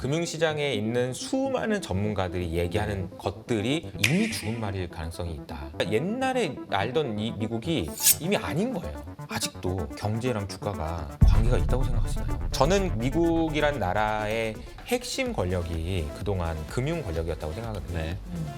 금융시장에 있는 수많은 전문가들이 얘기하는 것들이 이미 죽은 말일 가능성이 있다. 옛날에 알던 이 미국이 이미 아닌 거예요. 아직도 경제랑 주가가 관계가 있다고 생각하시나요? 저는 미국이란 나라의 핵심 권력이 그동안 금융 권력이었다고 생각하거든요. 네.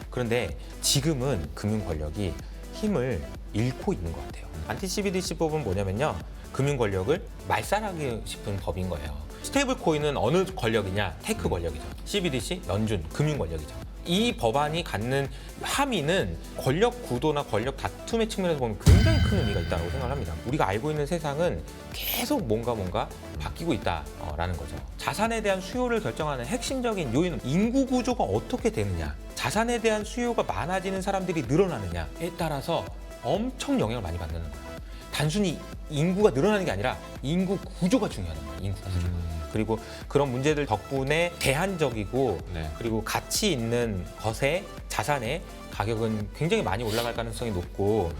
그런데 지금은 금융 권력이 힘을 잃고 있는 것 같아요. 안티-CBDC법은 뭐냐면요. 금융 권력을 말살하기 싶은 법인 거예요. 스테이블 코인은 어느 권력이냐? 테크 권력이죠. CBDC, 연준, 금융 권력이죠. 이 법안이 갖는 함의는 권력 구도나 권력 다툼의 측면에서 보면 굉장히 큰 의미가 있다고 생각합니다. 우리가 알고 있는 세상은 계속 뭔가 바뀌고 있다라는 거죠. 자산에 대한 수요를 결정하는 핵심적인 요인은 인구 구조가 어떻게 되느냐, 자산에 대한 수요가 많아지는 사람들이 늘어나느냐에 따라서 엄청 영향을 많이 받는 거예요. 단순히 인구가 늘어나는 게 아니라 인구 구조가 중요한 거예요. 인구 구조. 그리고 그런 문제들 덕분에 대안적이고 네. 그리고 가치 있는 것의 자산의 가격은 굉장히 많이 올라갈 가능성이 높고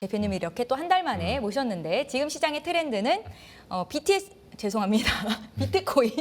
대표님이 이렇게 또 한 달 만에 모셨는데 지금 시장의 트렌드는 BTS 죄송합니다. 비트코인.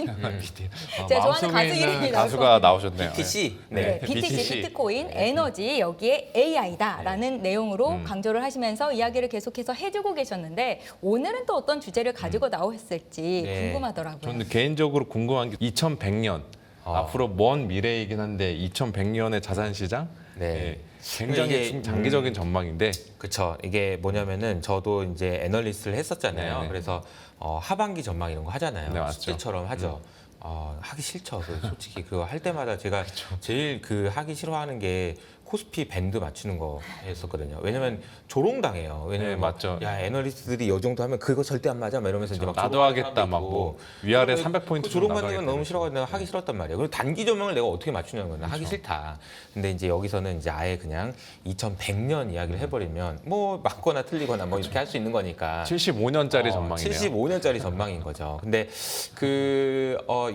제가 좋아하는 가수 이름이 나올 것 가수가 나오셨네요. BTC 네, BTC, 비트코인, 에너지 여기에 AI다라는 내용으로 강조를 하시면서 이야기를 계속해서 해주고 계셨는데 오늘은 또 어떤 주제를 가지고 나오셨을지 네. 궁금하더라고요. 저는 개인적으로 궁금한 게 2100년 앞으로 먼 미래이긴 한데 2100년의 자산 시장 네. 굉장히 이게, 장기적인 전망인데 그렇죠. 이게 뭐냐면은 저도 이제 애널리스트를 했었잖아요. 네네. 그래서 하반기 전망 이런 거 하잖아요. 네, 맞죠. 숙제처럼 하죠. 하기 싫죠. 솔직히 그거 할 때마다 제가 제일 하기 싫어하는 게 코스피 밴드 맞추는 거였었거든요. 왜냐면 조롱당해요. 왜냐면 네, 맞죠. 야 애널리스트들이 이 정도 하면 그거 절대 안 맞아. 막 이러면서 이제 막 나도 조롱하는 하겠다 사람도 막 있고. 뭐 위아래 그 300포인트 조롱 받는 건 너무 싫어가지고 내가 하기 싫었단 말이에요. 그리고 단기 조명을 내가 어떻게 맞추냐는 거는 하기 싫다. 근데 이제 여기서는 이제 아예 그냥 2100년 이야기를 해버리면 뭐 맞거나 틀리거나 뭐 이렇게 할 수 있는 거니까. 75년짜리 전망이네요. 75년짜리 전망인 거죠. 근데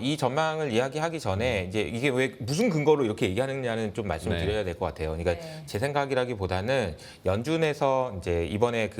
이 전망을 이야기하기 전에 이제 이게 왜 무슨 근거로 이렇게 얘기하느냐는 좀 말씀을 네. 드려야 될 것 같아요. 그러니까 네. 제 생각이라기보다는 연준에서 이제 이번에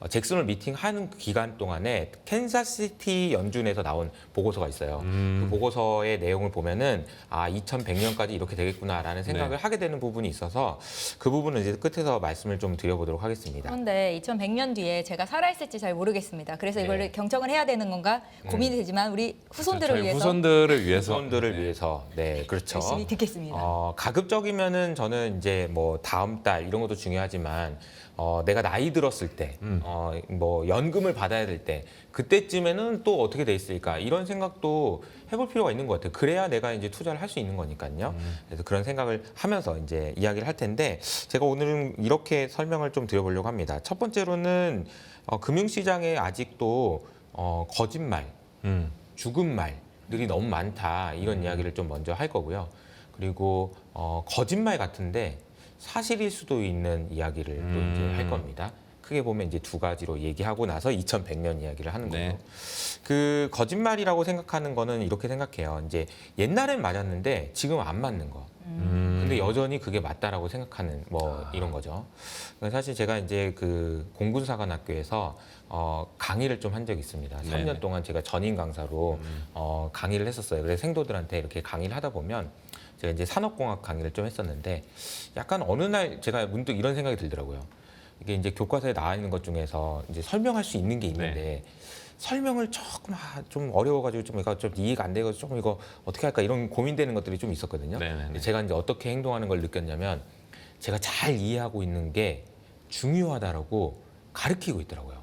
잭슨홀 미팅하는 기간 동안에 캔자스시티 연준에서 나온 보고서가 있어요. 그 보고서의 내용을 보면은 2100년까지 이렇게 되겠구나라는 생각을 네. 하게 되는 부분이 있어서 그 부분은 이제 끝에서 말씀을 좀 드려보도록 하겠습니다. 그런데 2100년 뒤에 제가 살아있을지 잘 모르겠습니다. 그래서 이걸 네. 경청을 해야 되는 건가 고민이 되지만 우리 후손들을 저희 위해서 후손들을 위해서 후손들을 위해서 네 그렇죠. 열심히 듣겠습니다. 가급적이면은 저는 이제 뭐 다음 달 이런 것도 중요하지만 내가 나이 들었을 때, 뭐 연금을 받아야 될 때 그때쯤에는 또 어떻게 돼 있을까 이런 생각도 해볼 필요가 있는 것 같아요. 그래야 내가 이제 투자를 할 수 있는 거니까요. 그래서 그런 생각을 하면서 이제 이야기를 할 텐데 제가 오늘은 이렇게 설명을 좀 드려보려고 합니다. 첫 번째로는 금융시장에 아직도 거짓말, 죽은 말들이 너무 많다 이런 이야기를 좀 먼저 할 거고요. 그리고 거짓말 같은데 사실일 수도 있는 이야기를 또 이제 할 겁니다. 크게 보면 이제 두 가지로 얘기하고 나서 2100년 이야기를 하는 거예요. 네. 그 거짓말이라고 생각하는 거는 이렇게 생각해요. 이제 옛날엔 맞았는데 지금 안 맞는 거. 근데 여전히 그게 맞다라고 생각하는 뭐 이런 거죠. 사실 제가 이제 공군사관학교에서 강의를 좀 한 적이 있습니다. 3년 네네. 동안 제가 전임 강사로 강의를 했었어요. 그래서 생도들한테 이렇게 강의를 하다 보면 제가 이제 산업공학 강의를 좀 했었는데 약간 어느 날 제가 문득 이런 생각이 들더라고요. 이게 이제 교과서에 나와 있는 것 중에서 이제 설명할 수 있는 게 있는데 설명을 조금 좀 어려워가지고 좀 이해가 안 되고 조금 이거 어떻게 할까 이런 고민되는 것들이 좀 있었거든요. 네네네. 근데 제가 이제 어떻게 행동하는 걸 느꼈냐면 제가 잘 이해하고 있는 게 중요하다라고 가르치고 있더라고요.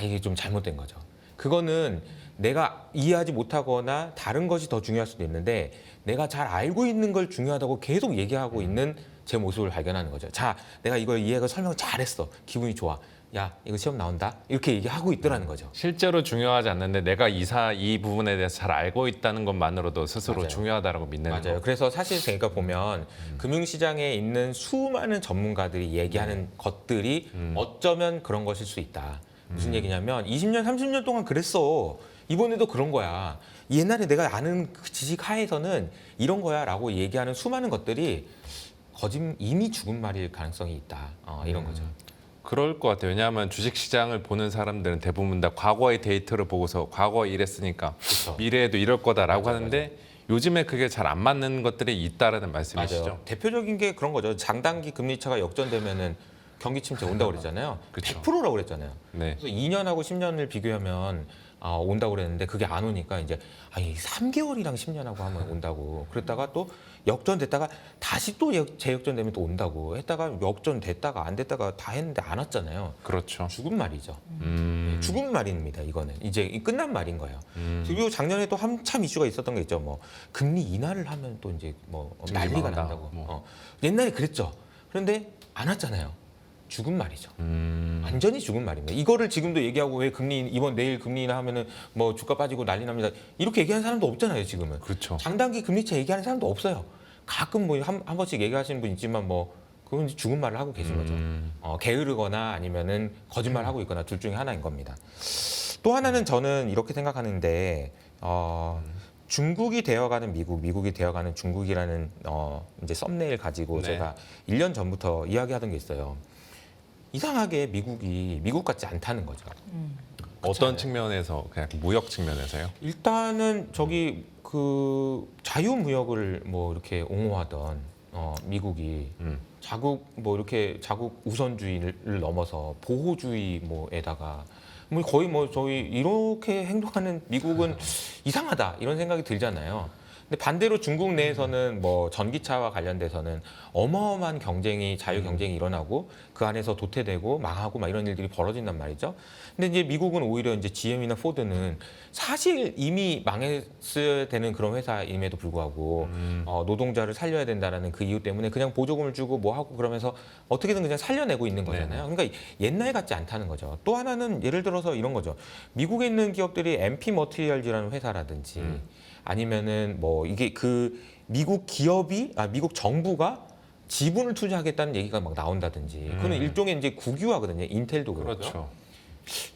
이게 좀 잘못된 거죠. 그거는 내가 이해하지 못하거나 다른 것이 더 중요할 수도 있는데 내가 잘 알고 있는 걸 중요하다고 계속 얘기하고 있는 제 모습을 발견하는 거죠. 자, 내가 이걸 이해하고 설명 잘했어. 기분이 좋아. 야 이거 시험 나온다 이렇게 얘기하고 있더라는 거죠. 실제로 중요하지 않는데 내가 이 부분에 대해서 잘 알고 있다는 것만으로도 스스로 맞아요. 중요하다고 믿는 맞아요. 거. 그래서 사실 그러니까 보면 금융시장에 있는 수많은 전문가들이 얘기하는 것들이 어쩌면 그런 것일 수 있다. 무슨 얘기냐면 20년, 30년 동안 그랬어. 이번에도 그런 거야. 옛날에 내가 아는 그 지식 하에서는 이런 거야라고 얘기하는 수많은 것들이 이미 죽은 말일 가능성이 있다. 이런 거죠. 그럴 것 같아요. 왜냐하면 주식시장을 보는 사람들은 대부분 다 과거의 데이터를 보고서 과거에 이랬으니까 그렇죠. 미래에도 이럴 거다라고 맞아요, 하는데 요즘에 그게 잘 안 맞는 것들이 있다라는 말씀이시죠. 맞아요. 대표적인 게 그런 거죠. 장단기 금리차가 역전되면은 경기 침체 온다고 그랬잖아요. 그쵸. 100%라고 그랬잖아요. 네. 그래서 2년하고 10년을 비교하면 온다고 그랬는데 그게 안 오니까 이제 3개월이랑 10년하고 하면 온다고 그랬다가 또 역전됐다가 다시 또 재역전되면 또 온다고 했다가 역전됐다가 안 됐다가 다 했는데 안 왔잖아요. 그렇죠. 죽은 말이죠. 죽은 말입니다. 이거는 이제 끝난 말인 거예요. 그리고 작년에 또 한참 이슈가 있었던 게 있죠. 뭐 금리 인하를 하면 또 이제 뭐 난리가 망한다. 난다고. 뭐. 옛날에 그랬죠. 그런데 안 왔잖아요. 죽은 말이죠. 완전히 죽은 말입니다. 이거를 지금도 얘기하고 왜 이번 내일 금리 인하 하면은 뭐 주가 빠지고 난리 납니다. 이렇게 얘기하는 사람도 없잖아요. 지금은. 그렇죠. 장단기 금리차 얘기하는 사람도 없어요. 가끔 뭐 한 번씩 얘기하시는 분 있지만 뭐 그건 이제 죽은 말을 하고 계신 거죠. 게으르거나 아니면은 거짓말 하고 있거나 둘 중에 하나인 겁니다. 또 하나는 저는 이렇게 생각하는데 중국이 되어가는 미국이 되어가는 중국이라는 이제 썸네일 가지고 네. 제가 1년 전부터 이야기하던 게 있어요. 이상하게 미국이 미국 같지 않다는 거죠. 어떤 측면에서 그냥 무역 측면에서요? 일단은 저기 그 자유무역을 뭐 이렇게 옹호하던 미국이 자국 뭐 이렇게 자국 우선주의를 넘어서 보호주의 뭐에다가 뭐 거의 뭐 저희 이렇게 행동하는 미국은 이상하다 이런 생각이 들잖아요. 근데 반대로 중국 내에서는 뭐 전기차와 관련돼서는 어마어마한 경쟁이 자유 경쟁이 일어나고 그 안에서 도태되고 망하고 막 이런 일들이 벌어진단 말이죠. 근데 이제 미국은 오히려 이제 GM이나 포드는 사실 이미 망했어야 되는 그런 회사임에도 불구하고 노동자를 살려야 된다라는 그 이유 때문에 그냥 보조금을 주고 뭐 하고 그러면서 어떻게든 그냥 살려내고 있는 거잖아요. 그러니까 옛날 같지 않다는 거죠. 또 하나는 예를 들어서 이런 거죠. 미국에 있는 기업들이 MP 머티리얼즈라는 회사라든지 아니면은 뭐 이게 그 미국 미국 정부가 지분을 투자하겠다는 얘기가 막 나온다든지 그거는 일종의 이제 국유화거든요. 인텔도 그렇고요. 그렇죠.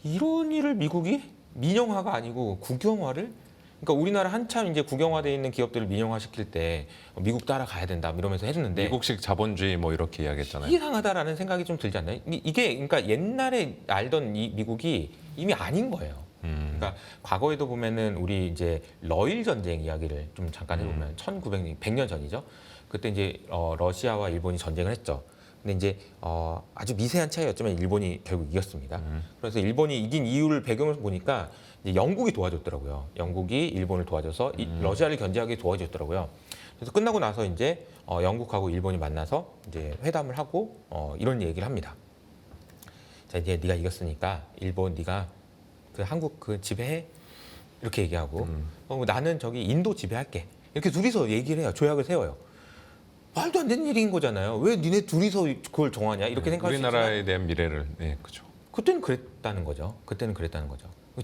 이런 일을 미국이 민영화가 아니고 국영화를 그러니까 우리나라 한참 이제 국영화돼 있는 기업들을 민영화시킬 때 미국 따라가야 된다 이러면서 했는데 미국식 자본주의 뭐 이렇게 이야기했잖아요. 이상하다라는 생각이 좀 들지 않나요? 이게 그러니까 옛날에 알던 이 미국이 이미 아닌 거예요. 그러니까 과거에도 보면은 우리 이제 러일 전쟁 이야기를 좀 잠깐 해보면 1900년, 100년 전이죠. 그때 이제 러시아와 일본이 전쟁을 했죠. 근데 이제 아주 미세한 차이였지만 일본이 결국 이겼습니다. 그래서 일본이 이긴 이유를 배경을 보니까 이제 영국이 도와줬더라고요. 영국이 일본을 도와줘서 러시아를 견제하게 도와줬더라고요. 그래서 끝나고 나서 이제 영국하고 일본이 만나서 이제 회담을 하고 이런 얘기를 합니다. 자 이제 네가 이겼으니까 일본 네가 그 한국 그 지배해 이렇게 얘기하고 나는 저기 인도 지배할게 이렇게 둘이서 얘기를 해요. 조약을 세워요. 말도 안 되는 일인 거잖아요. 왜 니네 둘이서 그걸 정하냐 이렇게 생각할 수 있지만 우리나라에 대한 미래를 그렇죠. 그때는 그랬다는 거죠.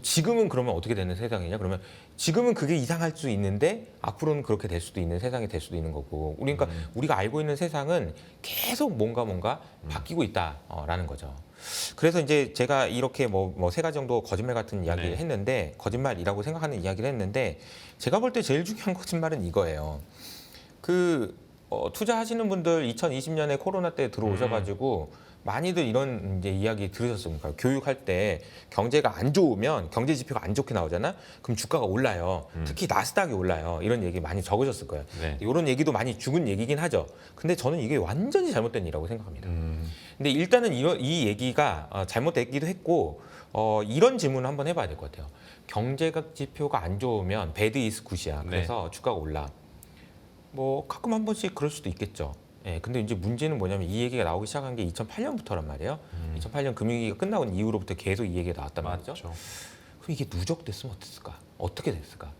지금은 그러면 어떻게 되는 세상이냐? 그러면 지금은 그게 이상할 수 있는데 앞으로는 그렇게 될 수도 있는 세상이 될 수도 있는 거고. 그러니까 우리가 알고 있는 세상은 계속 뭔가 바뀌고 있다라는 거죠. 그래서 이제 제가 이렇게 뭐 세 가지 정도 거짓말 같은 이야기를 네. 했는데 거짓말이라고 생각하는 이야기를 했는데 제가 볼 때 제일 중요한 거짓말은 이거예요. 투자하시는 분들 2020년에 코로나 때 들어오셔가지고 많이들 이런 이제 이야기 들으셨습니까? 교육할 때 경제가 안 좋으면 경제 지표가 안 좋게 나오잖아. 그럼 주가가 올라요. 특히 나스닥이 올라요. 이런 얘기 많이 적으셨을 거예요. 네. 이런 얘기도 많이 죽은 얘기긴 하죠. 근데 저는 이게 완전히 잘못된 일이라고 생각합니다. 근데 일단은 이 얘기가 잘못됐기도 했고 이런 질문을 한번 해봐야 될 것 같아요. 경제가 지표가 안 좋으면 배드 이스 굿이야. 그래서 주가가 올라. 뭐 가끔 한 번씩 그럴 수도 있겠죠. 예, 근데 이제 문제는 뭐냐면 이 얘기가 나오기 시작한 게 2008년부터란 말이에요. 2008년 금융위기가 끝나고 이후로부터 계속 이 얘기가 나왔단 말이죠. 맞죠. 그럼 이게 누적됐으면 어땠을까? 어떻게 됐을까?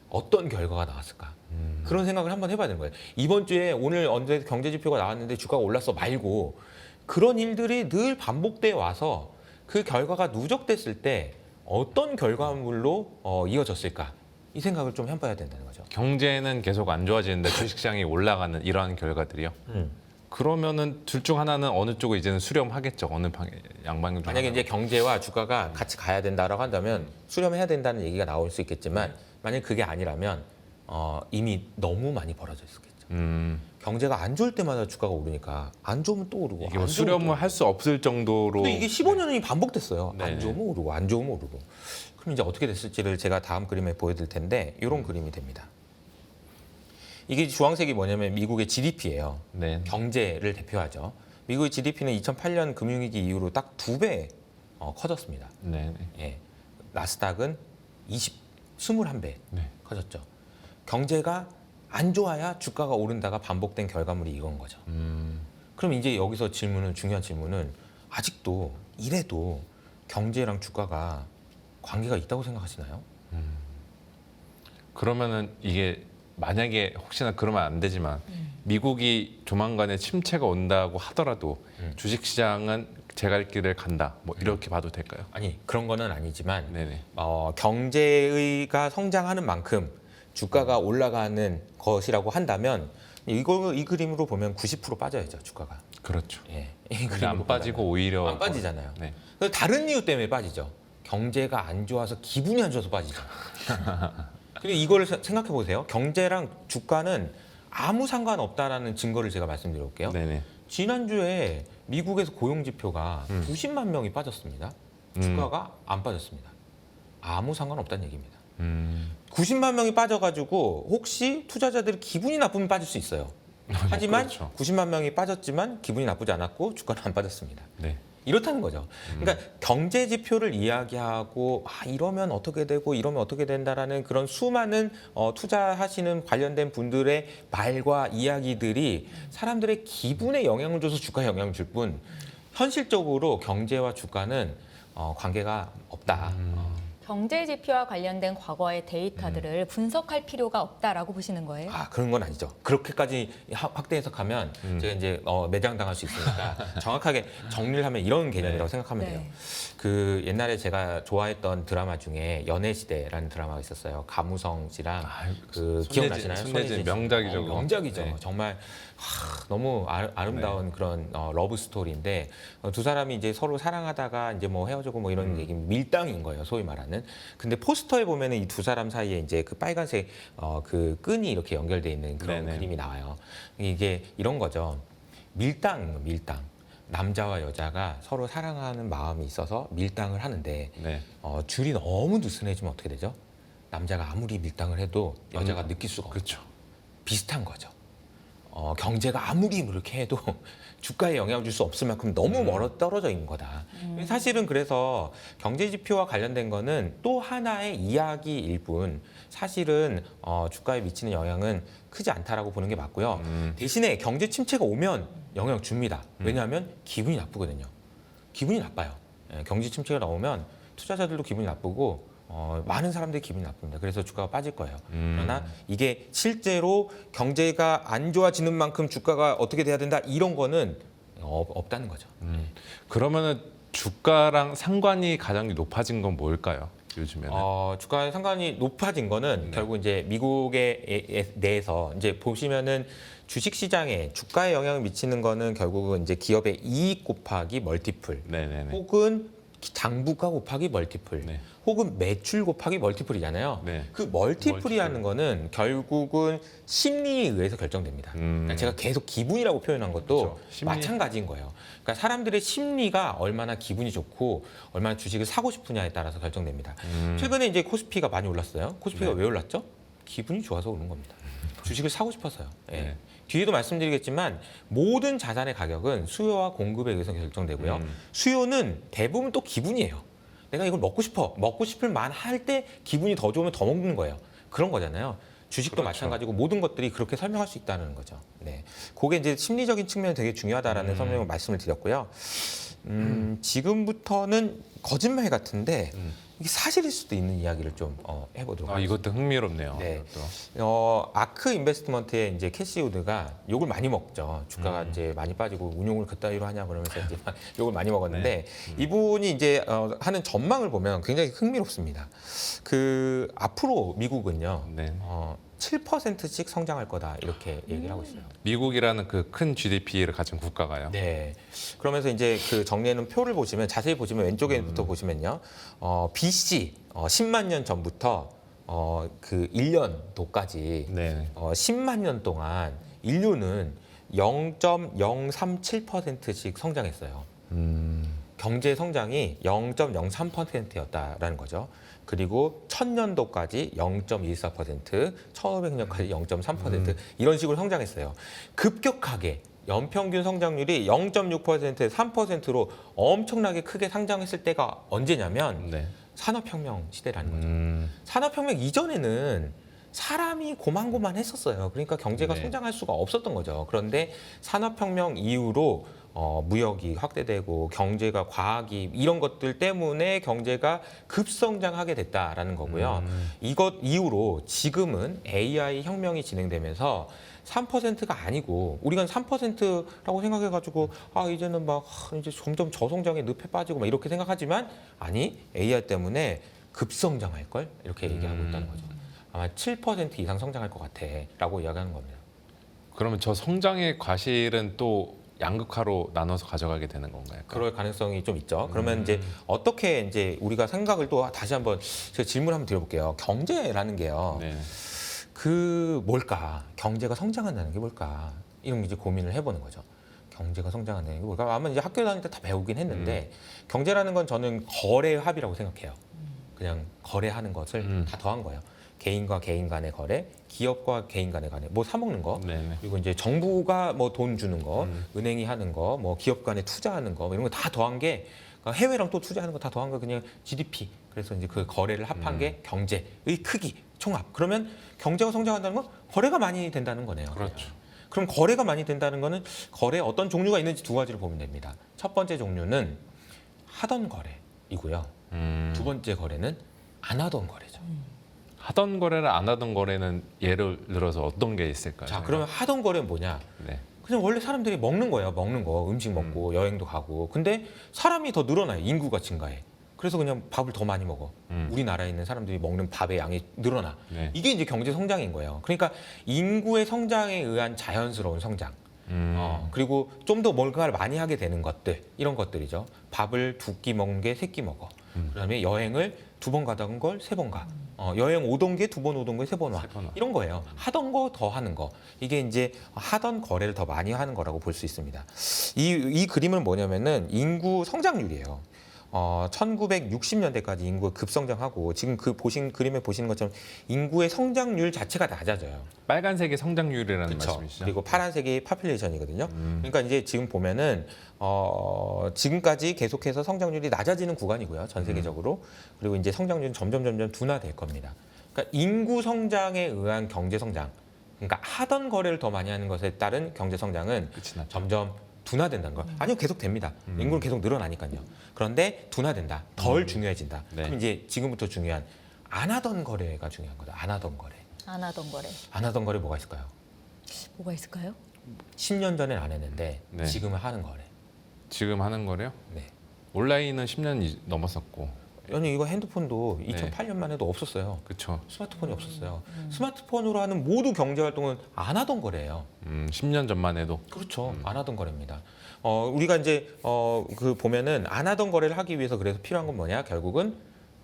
어떤 결과가 나왔을까? 그런 생각을 한번 해봐야 되는 거예요. 이번 주에 오늘 언제 경제 지표가 나왔는데 주가가 올랐어 말고 그런 일들이 늘 반복돼 와서 그 결과가 누적됐을 때 어떤 결과물로 이어졌을까? 이 생각을 좀 해봐야 된다는 거죠. 경제는 계속 안 좋아지는데 주식시장이 올라가는 이러한 결과들이요. 그러면은 둘 중 하나는 어느 쪽을 이제는 수렴하겠죠. 어느 양방 중 만약에 하나로. 이제 경제와 주가가 같이 가야 된다라고 한다면 수렴해야 된다는 얘기가 나올 수 있겠지만 만약 그게 아니라면 이미 너무 많이 벌어져 있었겠죠. 경제가 안 좋을 때마다 주가가 오르니까 안 좋으면 또 오르고 이게 뭐 안 좋으면 또 수렴을 할 수 없을 정도로. 근데 이게 15년이 반복됐어요. 네네. 안 좋으면 오르고 안 좋으면 오르고. 그럼 이제 어떻게 됐을지를 제가 다음 그림에 보여드릴 텐데 이런 그림이 됩니다. 이게 주황색이 뭐냐면 미국의 GDP예요. 네. 경제를 대표하죠. 미국의 GDP는 2008년 금융위기 이후로 딱 2배 커졌습니다. 네. 예. 나스닥은 21배 네. 커졌죠. 경제가 안 좋아야 주가가 오른다가 반복된 결과물이 이건 거죠. 그럼 이제 여기서 중요한 질문은 아직도 이래도 경제랑 주가가 관계가 있다고 생각하시나요? 그러면은 이게 만약에 혹시나 그러면 안 되지만 미국이 조만간에 침체가 온다고 하더라도 주식시장은 제 갈 길을 간다. 뭐 이렇게 봐도 될까요? 아니 그런 거는 아니지만 네네. 경제가 성장하는 만큼 주가가 올라가는 것이라고 한다면 이 그림으로 보면 90% 빠져야죠 주가가. 그렇죠. 예. 근데 안 빠지고 오히려 안 빠지잖아요. 네. 그래서 다른 이유 때문에 빠지죠. 경제가 안 좋아서 기분이 안 좋아서 빠지죠. 그리고 이걸 생각해 보세요. 경제랑 주가는 아무 상관없다라는 증거를 제가 말씀드려볼게요. 네네. 지난주에 미국에서 고용 지표가 90만 명이 빠졌습니다. 주가가 안 빠졌습니다. 아무 상관없다는 얘기입니다. 90만 명이 빠져가지고 혹시 투자자들이 기분이 나쁘면 빠질 수 있어요. 하지만 그렇죠. 90만 명이 빠졌지만 기분이 나쁘지 않았고 주가는 안 빠졌습니다. 네. 이렇다는 거죠. 그러니까 경제 지표를 이야기하고 이러면 어떻게 되고 이러면 어떻게 된다라는 그런 수많은 투자하시는 관련된 분들의 말과 이야기들이 사람들의 기분에 영향을 줘서 주가에 영향을 줄 뿐 현실적으로 경제와 주가는 관계가 없다. 경제 지표와 관련된 과거의 데이터들을 분석할 필요가 없다라고 보시는 거예요? 그런 건 아니죠. 그렇게까지 확대 해석하면 제가 이제 매장당할 수 있으니까 정확하게 정리를 하면 이런 개념이라고 생각하면 돼요. 그 옛날에 제가 좋아했던 드라마 중에 연애시대라는 드라마가 있었어요. 가무성 씨랑 그 기억나시나요? 손예진 명작이죠. 그거. 명작이죠. 네. 정말 너무 아름다운 그런 러브 스토리인데 두 사람이 이제 서로 사랑하다가 이제 뭐 헤어지고 뭐 이런 얘기 밀당인 거예요. 소위 말하는. 근데 포스터에 보면은 이 두 사람 사이에 이제 그 빨간색 그 끈이 이렇게 연결돼 있는 그런 네네. 그림이 나와요. 이게 이런 거죠. 밀당. 남자와 여자가 서로 사랑하는 마음이 있어서 밀당을 하는데 네. 줄이 너무 느슨해지면 어떻게 되죠? 남자가 아무리 밀당을 해도 여자가 느낄 수가 없죠. 그렇죠. 비슷한 거죠. 경제가 아무리 이렇게 해도 주가에 영향을 줄 수 없을 만큼 너무 멀어 떨어져 있는 거다. 사실은 그래서 경제 지표와 관련된 거는 또 하나의 이야기일 뿐 사실은 주가에 미치는 영향은 크지 않다라고 보는 게 맞고요. 대신에 경제 침체가 오면 영향 줍니다. 왜냐하면 기분이 나쁘거든요. 기분이 나빠요. 경제 침체가 나오면 투자자들도 기분이 나쁘고 많은 사람들이 기분이 나쁩니다. 그래서 주가가 빠질 거예요. 그러나 이게 실제로 경제가 안 좋아지는 만큼 주가가 어떻게 돼야 된다 이런 거는 없다는 거죠. 그러면은 주가랑 상관이 가장 높아진 건 뭘까요? 요즘에는. 주가의 상관이 높아진 거는 결국 이제 미국의 내에서 이제 보시면은 주식 시장에 주가에 영향을 미치는 거는 결국은 이제 기업의 이익 곱하기 멀티플 네네네. 혹은 장부가 곱하기 멀티플 네. 혹은 매출 곱하기 멀티플이잖아요. 네. 그 멀티플이라는 거는 결국은 심리에 의해서 결정됩니다. 그러니까 제가 계속 기분이라고 표현한 것도 그렇죠. 심리. 마찬가지인 거예요. 그러니까 사람들의 심리가 얼마나 기분이 좋고 얼마나 주식을 사고 싶으냐에 따라서 결정됩니다. 최근에 이제 코스피가 많이 올랐어요. 코스피가 네. 왜 올랐죠? 기분이 좋아서 오른 겁니다. 주식을 사고 싶어서요. 예. 네. 뒤에도 말씀드리겠지만 모든 자산의 가격은 수요와 공급에 의해서 결정되고요. 수요는 대부분 또 기분이에요. 내가 이걸 먹고 싶어. 먹고 싶을 만할 때 기분이 더 좋으면 더 먹는 거예요. 그런 거잖아요. 주식도 그렇죠. 마찬가지고 모든 것들이 그렇게 설명할 수 있다는 거죠. 네. 그게 이제 심리적인 측면이 되게 중요하다라는 설명을 말씀을 드렸고요. 지금부터는 거짓말 같은데 이게 사실일 수도 있는 이야기를 좀 해보도록 하겠습니다. 이것도 흥미롭네요. 네. 이것도. 아크 인베스트먼트의 이제 캐시우드가 욕을 많이 먹죠. 주가가 이제 많이 빠지고 운용을 그따위로 하냐 그러면서 이제 막 욕을 많이 먹었는데 이분이 이제 하는 전망을 보면 굉장히 흥미롭습니다. 그 앞으로 미국은요. 네. 7%씩 성장할 거다 이렇게 얘기를 하고 있어요. 미국이라는 그 큰 GDP를 가진 국가가요. 네. 그러면서 이제 그 정리해놓은 표를 보시면 자세히 보시면 왼쪽에부터 보시면요. BC 10만 년 전부터 그 1년도까지 네. 10만 년 동안 인류는 0.037%씩 성장했어요. 경제 성장이 0.03%였다라는 거죠. 그리고 1000년도까지 0.14%, 1500년까지 0.3% 이런 식으로 성장했어요. 급격하게 연평균 성장률이 0.6%, 3%로 엄청나게 크게 성장했을 때가 언제냐면 네. 산업혁명 시대라는 거죠. 산업혁명 이전에는 사람이 고만고만했었어요. 그러니까 경제가 네. 성장할 수가 없었던 거죠. 그런데 산업혁명 이후로 무역이 확대되고 경제가 과학이 이런 것들 때문에 경제가 급성장하게 됐다라는 거고요. 이것 이후로 지금은 AI 혁명이 진행되면서 3%가 아니고 우리가 3%라고 생각해가지고 이제는 막 이제 점점 저성장에 늪에 빠지고 막 이렇게 생각하지만 아니 AI 때문에 급성장할 걸 이렇게 얘기하고 있다는 거죠. 아마 7% 이상 성장할 것 같아라고 이야기하는 겁니다. 그러면 저 성장의 과실은 또 양극화로 나눠서 가져가게 되는 건가요? 그럴 가능성이 좀 있죠. 그러면 이제 어떻게 이제 우리가 생각을 또 다시 한번 제가 질문 한번 드려볼게요. 경제라는 게요. 네. 그 뭘까? 경제가 성장한다는 게 뭘까? 이런 이제 고민을 해보는 거죠. 경제가 성장한다는 게 뭘까? 아마 이제 학교 다닐 때 다 배우긴 했는데 경제라는 건 저는 거래 합의라고 생각해요. 그냥 거래하는 것을 다 더한 거예요. 개인과 개인 간의 거래, 기업과 개인 간의 거래, 뭐 사 먹는 거, 네네. 그리고 이제 정부가 뭐 돈 주는 거, 은행이 하는 거, 뭐 기업 간에 투자하는 거, 뭐 이런 거 다 더한 게 그러니까 해외랑 또 투자하는 거 다 더한 거 그냥 GDP. 그래서 이제 그 거래를 합한 게 경제의 크기, 총합. 그러면 경제가 성장한다는 건 거래가 많이 된다는 거네요. 그렇죠. 그럼 거래가 많이 된다는 거는 거래 어떤 종류가 있는지 두 가지를 보면 됩니다. 첫 번째 종류는 하던 거래이고요. 두 번째 거래는 안 하던 거래죠. 하던 거래를 안 하던 거래는 예를 들어서 어떤 게 있을까요? 자, 그러면 하던 거래는 뭐냐? 네. 그냥 원래 사람들이 먹는 거예요. 먹는 거, 음식 먹고 여행도 가고. 근데 사람이 더 늘어나요. 인구가 증가해. 그래서 그냥 밥을 더 많이 먹어. 우리나라에 있는 사람들이 먹는 밥의 양이 늘어나. 네. 이게 이제 경제 성장인 거예요. 그러니까 인구의 성장에 의한 자연스러운 성장. 그리고 좀 더 뭔가를 많이 하게 되는 것들, 이런 것들이죠. 밥을 두 끼 먹는 게 세 끼 먹어. 그다음에 여행을 두 번 가던 걸 세 번 가. 여행 오던 게 두 번 오던 걸 세 번 와. 세번 와. 이런 거예요. 하던 거 더 하는 거. 이게 이제 하던 거래를 더 많이 하는 거라고 볼 수 있습니다. 이 그림은 뭐냐면은 인구 성장률이에요. 1960년대까지 인구가 급성장하고 지금 그 그림에 보시는 것처럼 인구의 성장률 자체가 낮아져요. 빨간색이 성장률이라는 그렇죠. 말씀이시죠? 그리고 파란색이 파퓰레이션이거든요. 그러니까 이제 지금 보면은 지금까지 계속해서 성장률이 낮아지는 구간이고요. 전 세계적으로. 그리고 이제 성장률은 점점 둔화될 겁니다. 그러니까 인구 성장에 의한 경제 성장. 그러니까 하던 거래를 더 많이 하는 것에 따른 경제 성장은 끝이 났죠. 점점 둔화된다는 거. 아니요, 계속 됩니다. 인구는 계속 늘어나니까요. 그런데 둔화된다. 덜 중요해진다. 네. 그럼 이제 지금부터 중요한 안 하던 거래가 중요한 거다. 안 하던 거래. 안 하던 거래. 안 하던 거래 뭐가 있을까요? 뭐가 있을까요? 10년 전엔 안 했는데 네. 지금은 하는 거래. 지금 하는 거래요? 네. 온라인은 10년 넘었었고, 아니 이거 핸드폰도 네. 2008년만 해도 없었어요. 그렇죠. 스마트폰이 없었어요. 스마트폰으로 하는 모두 경제 활동은 안 하던 거래요. 10년 전만 해도 그렇죠. 안 하던 거래입니다. 우리가 이제 그 보면은 안 하던 거래를 하기 위해서 그래서 필요한 건 뭐냐? 결국은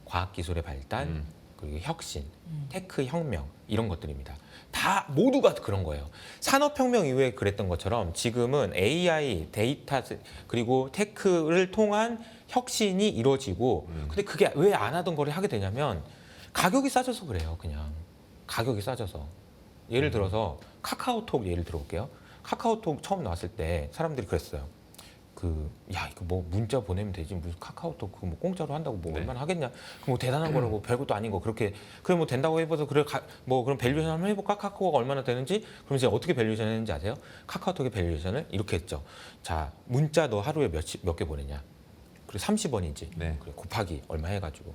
과학 기술의 발달, 그리고 혁신, 테크 혁명 이런 것들입니다. 다 모두가 그런 거예요. 산업혁명 이후에 그랬던 것처럼 지금은 AI, 데이터 그리고 테크를 통한 혁신이 이루어지고 근데 그게 왜 안 하던 거를 하게 되냐면 가격이 싸져서 그래요. 그냥 가격이 싸져서 예를 들어서 카카오톡 예를 들어볼게요. 카카오톡 처음 나왔을 때 사람들이 그랬어요. 야 이거 뭐 문자 보내면 되지 무슨 카카오톡 그거 뭐 공짜로 한다고 뭐 네. 얼마나 하겠냐? 그 뭐 대단한 거라고 별것도 아닌 거 그렇게 그래 뭐 된다고 해봐서 그래 뭐 그럼 밸류에이션 한번 해볼까? 카카오가 얼마나 되는지 그럼 이제 어떻게 밸류에이션 했는지 아세요? 카카오톡의 밸류에이션을 이렇게 했죠. 자 문자 너 하루에 몇 개 보내냐? 그리고 30원이지. 네. 그래, 곱하기 얼마 해가지고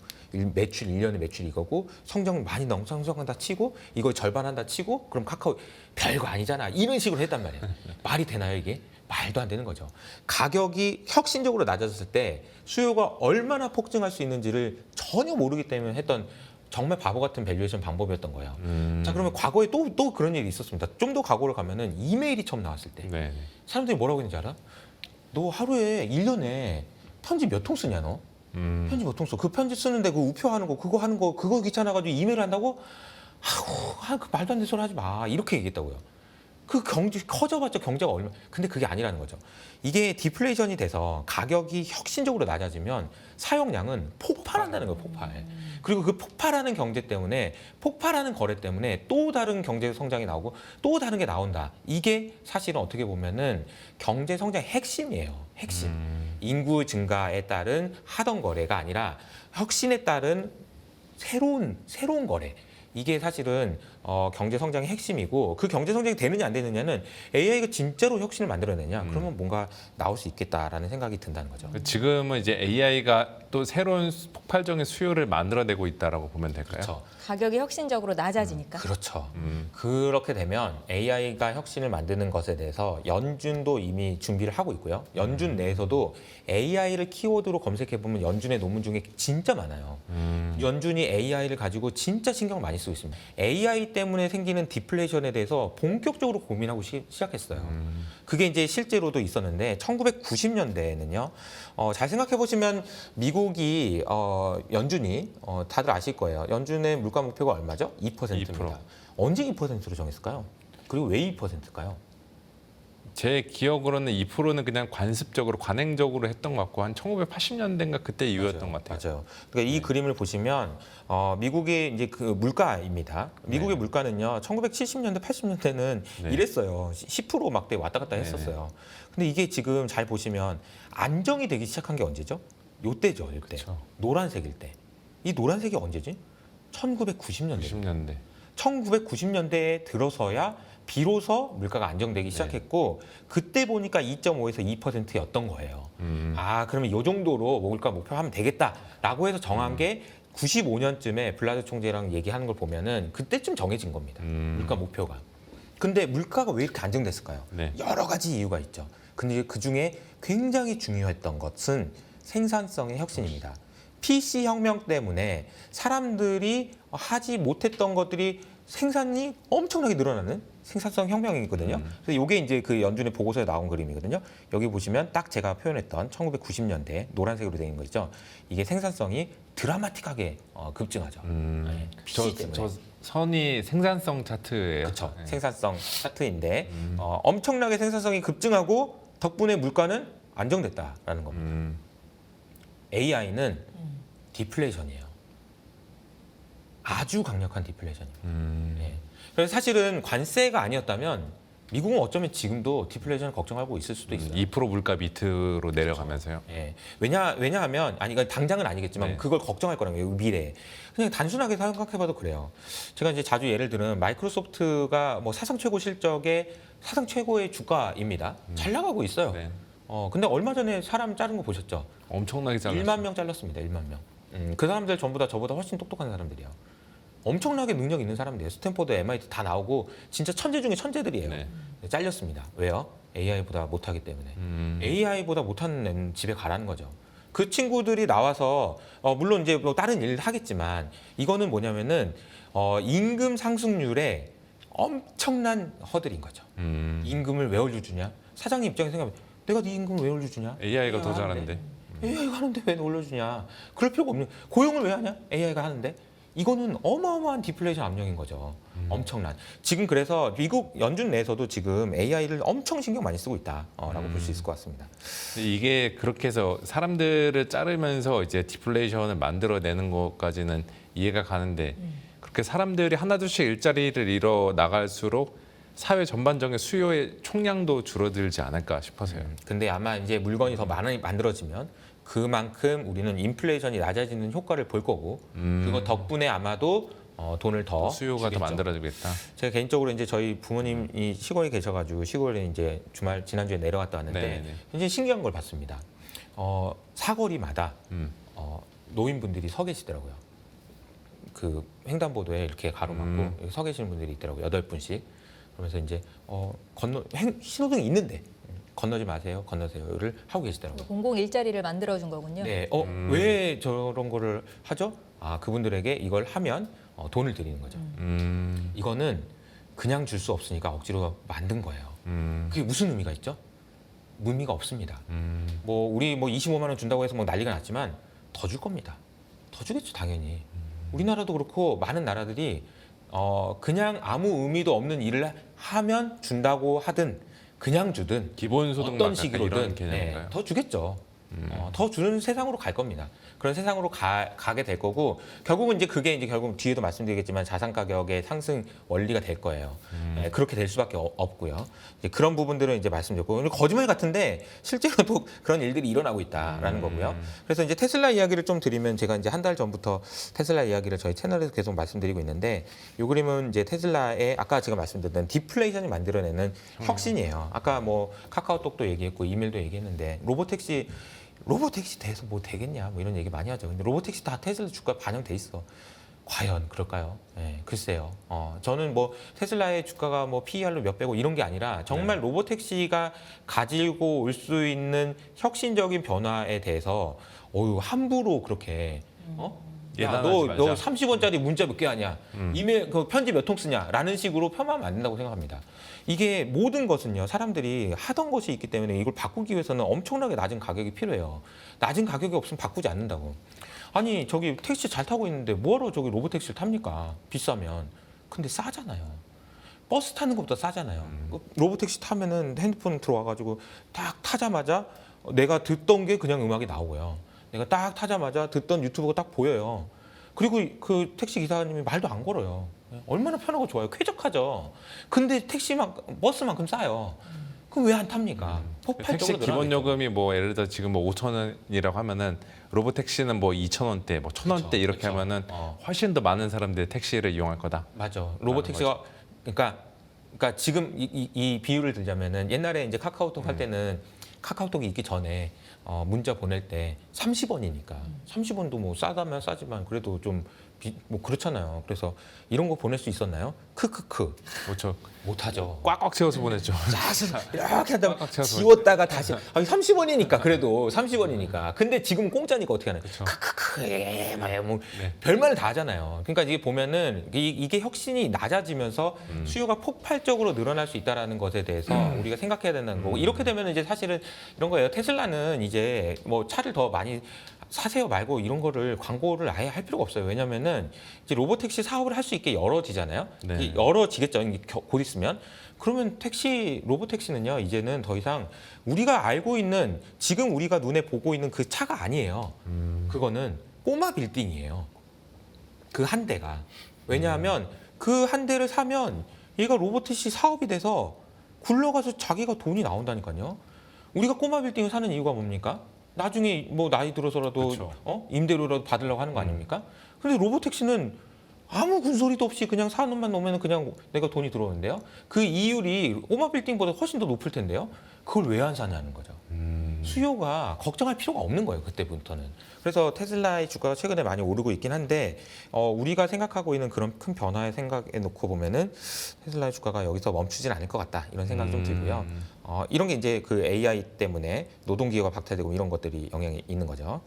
매출 1년에 매출 이거고 성장 많이 성장한다 치고 이거 절반한다 치고 그럼 카카오 별거 아니잖아. 이런 식으로 했단 말이에요. 말이 되나요 이게? 말도 안 되는 거죠. 가격이 혁신적으로 낮아졌을 때 수요가 얼마나 폭증할 수 있는지를 전혀 모르기 때문에 했던 정말 바보 같은 밸류에이션 방법이었던 거예요. 자, 그러면 과거에 또 그런 일이 있었습니다. 좀 더 과거로 가면은 이메일이 처음 나왔을 때 네. 사람들이 뭐라고 했는지 알아? 너 하루에 1년에 편지 몇 통 쓰냐 너? 편지 몇 통 써? 그 편지 쓰는데 그 우표하는 거 그거 하는 거 그거 귀찮아가지고 이메일 한다고? 그 말도 안 되는 소리 하지 마. 이렇게 얘기했다고요. 그 경제 커져봤자 경제가 얼마? 근데 그게 아니라는 거죠. 이게 디플레이션이 돼서 가격이 혁신적으로 낮아지면 사용량은 폭발한다는 거예요. 폭발. 그리고 그 폭발하는 경제 때문에 폭발하는 거래 때문에 또 다른 경제 성장이 나오고 또 다른 게 나온다. 이게 사실은 어떻게 보면은 경제 성장의 핵심이에요. 핵심. 인구 증가에 따른 하던 거래가 아니라 혁신에 따른 새로운 거래. 이게 사실은 경제 성장의 핵심이고 그 경제 성장이 되느냐 안 되느냐는 AI가 진짜로 혁신을 만들어내냐 그러면 뭔가 나올 수 있겠다라는 생각이 든다는 거죠. 지금은 이제 AI가 또 새로운 폭발적인 수요를 만들어내고 있다라고 보면 될까요? 그렇죠. 가격이 혁신적으로 낮아지니까. 그렇죠. 그렇게 되면 AI가 혁신을 만드는 것에 대해서 연준도 이미 준비를 하고 있고요. 연준 내에서도 AI를 키워드로 검색해 보면 연준의 논문 중에 진짜 많아요. 연준이 AI를 가지고 진짜 신경 많이 쓰고 있습니다. AI 때문에 생기는 디플레이션에 대해서 본격적으로 고민하고 시작했어요. 그게 이제 실제로도 있었는데 1990년대에는요. 잘 생각해 보시면 미국이 연준이 다들 아실 거예요. 연준의 물가 목표가 얼마죠? 2%입니다. 2%. 언제 2%로 정했을까요? 그리고 왜 2%일까요? 제 기억으로는 2%는 그냥 관습적으로 관행적으로 했던 것 같고 한 1980년대인가 그때 이후였던 것 같아요. 맞아요. 그러니까 이 그림을 보시면 미국의 이제 그 물가입니다. 미국의 네. 물가는요. 1970년대, 80년대는 네. 이랬어요. 10% 막대 왔다 갔다 했었어요. 근데 이게 지금 잘 보시면 안정이 되기 시작한 게 언제죠? 요때죠, 요때. 그렇죠. 노란색일 때. 이 노란색이 언제지? 1990년대. 90년대. 1990년대에 들어서야 비로소 물가가 안정되기 시작했고 그때 보니까 2.5에서 2%였던 거예요. 아, 그러면 이 정도로 물가 목표하면 되겠다라고 해서 정한 게 95년쯤에 블라드 총재랑 얘기하는 걸 보면은 그때쯤 정해진 겁니다. 물가 목표가. 근데 물가가 왜 이렇게 안정됐을까요? 네. 여러 가지 이유가 있죠. 근데 그 중에 굉장히 중요했던 것은 생산성의 혁신입니다. PC 혁명 때문에 사람들이 하지 못했던 것들이 생산이 엄청나게 늘어나는 생산성 혁명이거든요. 그래서 이게 이제 그 연준의 보고서에 나온 그림이거든요. 여기 보시면 딱 제가 표현했던 1990년대 노란색으로 되어 있는 거죠. 이게 생산성이 드라마틱하게 급증하죠. 네, PC 때문에. 저 선이 생산성 차트예요. 그렇죠. 네. 생산성 차트인데 엄청나게 생산성이 급증하고 덕분에 물가는 안정됐다라는 겁니다. AI는 디플레이션이에요. 아주 강력한 디플레이션입니다. 네. 그래서 사실은 관세가 아니었다면 미국은 어쩌면 지금도 디플레이션을 걱정하고 있을 수도 있어요. 2% 물가 밑으로 내려가면서요. 예. 왜냐하면 아니 이건 당장은 아니겠지만 네. 그걸 걱정할 거라는 거예요. 미래에. 그냥 단순하게 생각해봐도 그래요. 제가 이제 자주 예를 들면 마이크로소프트가 뭐 사상 최고 실적의 사상 최고의 주가입니다. 잘 나가고 있어요. 네. 근데 얼마 전에 사람 자른 거 보셨죠? 엄청나게 잘랐어요. 1만 명 잘랐습니다. 1만 명. 그 사람들 전부 다 저보다 훨씬 똑똑한 사람들이에요. 엄청나게 능력 있는 사람들이에요. 스탠포드, MIT 다 나오고 진짜 천재 중에 천재들이에요. 네. 잘렸습니다. 왜요? AI보다 못하기 때문에. AI보다 못하는 애는 집에 가라는 거죠. 그 친구들이 나와서 물론 이제 뭐 다른 일을 하겠지만 이거는 뭐냐면은 임금 상승률에 엄청난 허들인 거죠. 임금을 왜 올려주냐? 사장님 입장에서 생각하면 내가 네 임금을 왜 올려주냐? AI가 더 잘하는데. AI가 하는데 왜 올려주냐? 그럴 필요가 없는. 고용을 왜 하냐? AI가 하는데. 이거는 어마어마한 디플레이션 압력인 거죠. 엄청난. 지금 그래서 미국 연준 내에서도 지금 AI를 엄청 신경 많이 쓰고 있다라고 볼 수 있을 것 같습니다. 이게 그렇게 해서 사람들을 자르면서 이제 디플레이션을 만들어내는 것까지는 이해가 가는데 그렇게 사람들이 하나둘씩 일자리를 잃어 나갈수록 사회 전반적인 수요의 총량도 줄어들지 않을까 싶어서요. 근데 아마 이제 물건이 더 많이 만들어지면 그만큼 우리는 인플레이션이 낮아지는 효과를 볼 거고 그거 덕분에 아마도 돈을 더 수요가 주겠죠. 더 만들어지겠다. 제가 개인적으로 이제 저희 부모님이 시골에 계셔가지고 시골에 이제 지난주에 내려갔다 왔는데 네, 네. 굉장히 신기한 걸 봤습니다. 사거리마다 노인분들이 서 계시더라고요. 그 횡단보도에 이렇게 가로막고 여기 서 계시는 분들이 있더라고요. 8분씩. 그러면서 이제 신호등이 있는데 건너지 마세요, 건너세요를 하고 계시더라고요. 공공 일자리를 만들어준 거군요. 네, 왜 저런 거를 하죠? 그분들에게 이걸 하면 돈을 드리는 거죠. 이거는 그냥 줄 수 없으니까 억지로 만든 거예요. 그게 무슨 의미가 있죠? 의미가 없습니다. 우리 25만 원 준다고 해서 난리가 났지만 더 줄 겁니다. 더 주겠죠, 당연히. 우리나라도 그렇고 많은 나라들이 그냥 아무 의미도 없는 일을 하면 준다고 하든 그냥 주든 기본소득 어떤 이런 식으로든 개념인가요? 더 주겠죠. 더 주는 세상으로 갈 겁니다. 그런 세상으로 가게 될 거고 결국은 이제 그게 이제 결국 뒤에도 말씀드리겠지만 자산 가격의 상승 원리가 될 거예요. 그렇게 될 수밖에 없고요. 이제 그런 부분들은 이제 말씀드렸고 거짓말 같은데 실제로도 그런 일들이 일어나고 있다라는 거고요. 그래서 이제 테슬라 이야기를 좀 드리면 제가 이제 한 달 전부터 테슬라 이야기를 저희 채널에서 계속 말씀드리고 있는데 이 그림은 이제 테슬라의 아까 제가 말씀드렸던 디플레이션이 만들어내는 혁신이에요. 아까 카카오톡도 얘기했고 이메일도 얘기했는데 로보택시 돼서 뭐 되겠냐 이런 얘기 많이 하죠. 근데 로보택시 다 테슬라 주가에 반영돼 있어. 과연 그럴까요? 네, 글쎄요. 저는 테슬라의 주가가 PER로 몇 배고 이런 게 아니라 정말 로보택시가 가지고 올 수 있는 혁신적인 변화에 대해서 함부로 그렇게 야, 너 30원짜리 문자 몇 개 하냐? 이메일 편지 몇 통 쓰냐?라는 식으로 폄하하면 안 된다고 생각합니다. 이게 모든 것은요, 사람들이 하던 것이 있기 때문에 이걸 바꾸기 위해서는 엄청나게 낮은 가격이 필요해요. 낮은 가격이 없으면 바꾸지 않는다고. 아니, 저기 택시 잘 타고 있는데 뭐하러 저기 로보택시를 탑니까? 비싸면. 근데 싸잖아요. 버스 타는 것보다 싸잖아요. 로보택시 타면은 핸드폰 들어와가지고 딱 타자마자 내가 듣던 게 그냥 음악이 나오고요. 내가 딱 타자마자 듣던 유튜브가 딱 보여요. 그리고 그 택시 기사님이 말도 안 걸어요. 얼마나 편하고 좋아요. 쾌적하죠. 근데 버스만큼 싸요. 그럼 왜 안 탑니까? 택시 기본 요금이 예를 들어 지금 5,000원이라고 하면은 로보택시는 2,000원대, 1,000원대 이렇게 그쵸. 하면은 훨씬 더 많은 사람들이 택시를 이용할 거다. 맞아. 로보택시가 그러니까 지금 이 비유를 들자면은 옛날에 이제 카카오톡 할 때는 카카오톡이 있기 전에 문자 보낼 때 30원이니까 30원도 싸다면 싸지만 그래도 좀 그렇잖아요. 그래서 이런 거 보낼 수 있었나요? 크크크. 그렇죠. 못하죠. 꽉꽉 채워서 보냈죠. 이렇게 하다 꽉꽉 채워서 지웠다가 다시 30원이니까 그래도 30원이니까. 근데 지금 공짜니까 어떻게 하나? 크크크. 별말을 다 하잖아요. 그러니까 이게 보면은 이게 혁신이 낮아지면서 수요가 폭발적으로 늘어날 수 있다라는 것에 대해서 우리가 생각해야 된다는 거고 이렇게 되면 이제 사실은 이런 거예요. 테슬라는 이제 차를 더 많이 사세요 말고 이런 거를 광고를 아예 할 필요가 없어요. 왜냐면은 이제 로보택시 사업을 할 수 있게 열어지잖아요. 네. 열어지겠죠. 곧 있으면. 그러면 로보택시는요, 이제는 더 이상 우리가 알고 있는 지금 우리가 눈에 보고 있는 그 차가 아니에요. 그거는 꼬마 빌딩이에요. 그 한 대가. 왜냐하면 그 한 대를 사면 얘가 로보택시 사업이 돼서 굴러가서 자기가 돈이 나온다니까요. 우리가 꼬마 빌딩을 사는 이유가 뭡니까? 나중에 나이 들어서라도 그쵸. 임대료라도 받으려고 하는 거 아닙니까? 근데 로보택시는 아무 군소리도 없이 그냥 사놓만 놓으면 그냥 내가 돈이 들어오는데요. 그 이율이 꼬마 빌딩보다 훨씬 더 높을 텐데요. 그걸 왜 안 사냐는 거죠. 수요가 걱정할 필요가 없는 거예요. 그때부터는. 그래서 테슬라의 주가가 최근에 많이 오르고 있긴 한데 우리가 생각하고 있는 그런 큰 변화에 생각해 놓고 보면은 테슬라의 주가가 여기서 멈추진 않을 것 같다. 이런 생각이 좀 들고요. 이런 게 이제 그 AI 때문에 노동기회가 박탈되고 이런 것들이 영향이 있는 거죠.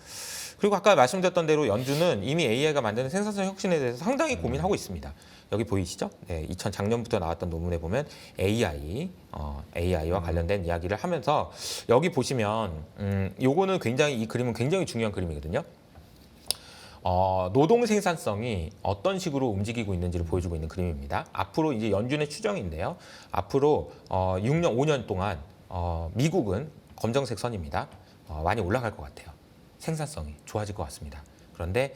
그리고 아까 말씀드렸던 대로 연준은 이미 AI가 만드는 생산성 혁신에 대해서 상당히 고민하고 있습니다. 여기 보이시죠? 네, 작년부터 나왔던 논문에 보면 AI와 관련된 이야기를 하면서 여기 보시면 요거는 이 그림은 굉장히 중요한 그림이거든요. 노동 생산성이 어떤 식으로 움직이고 있는지를 보여주고 있는 그림입니다. 앞으로 이제 연준의 추정인데요. 앞으로 6년, 5년 동안 미국은 검정색 선입니다. 많이 올라갈 것 같아요. 생산성이 좋아질 것 같습니다. 그런데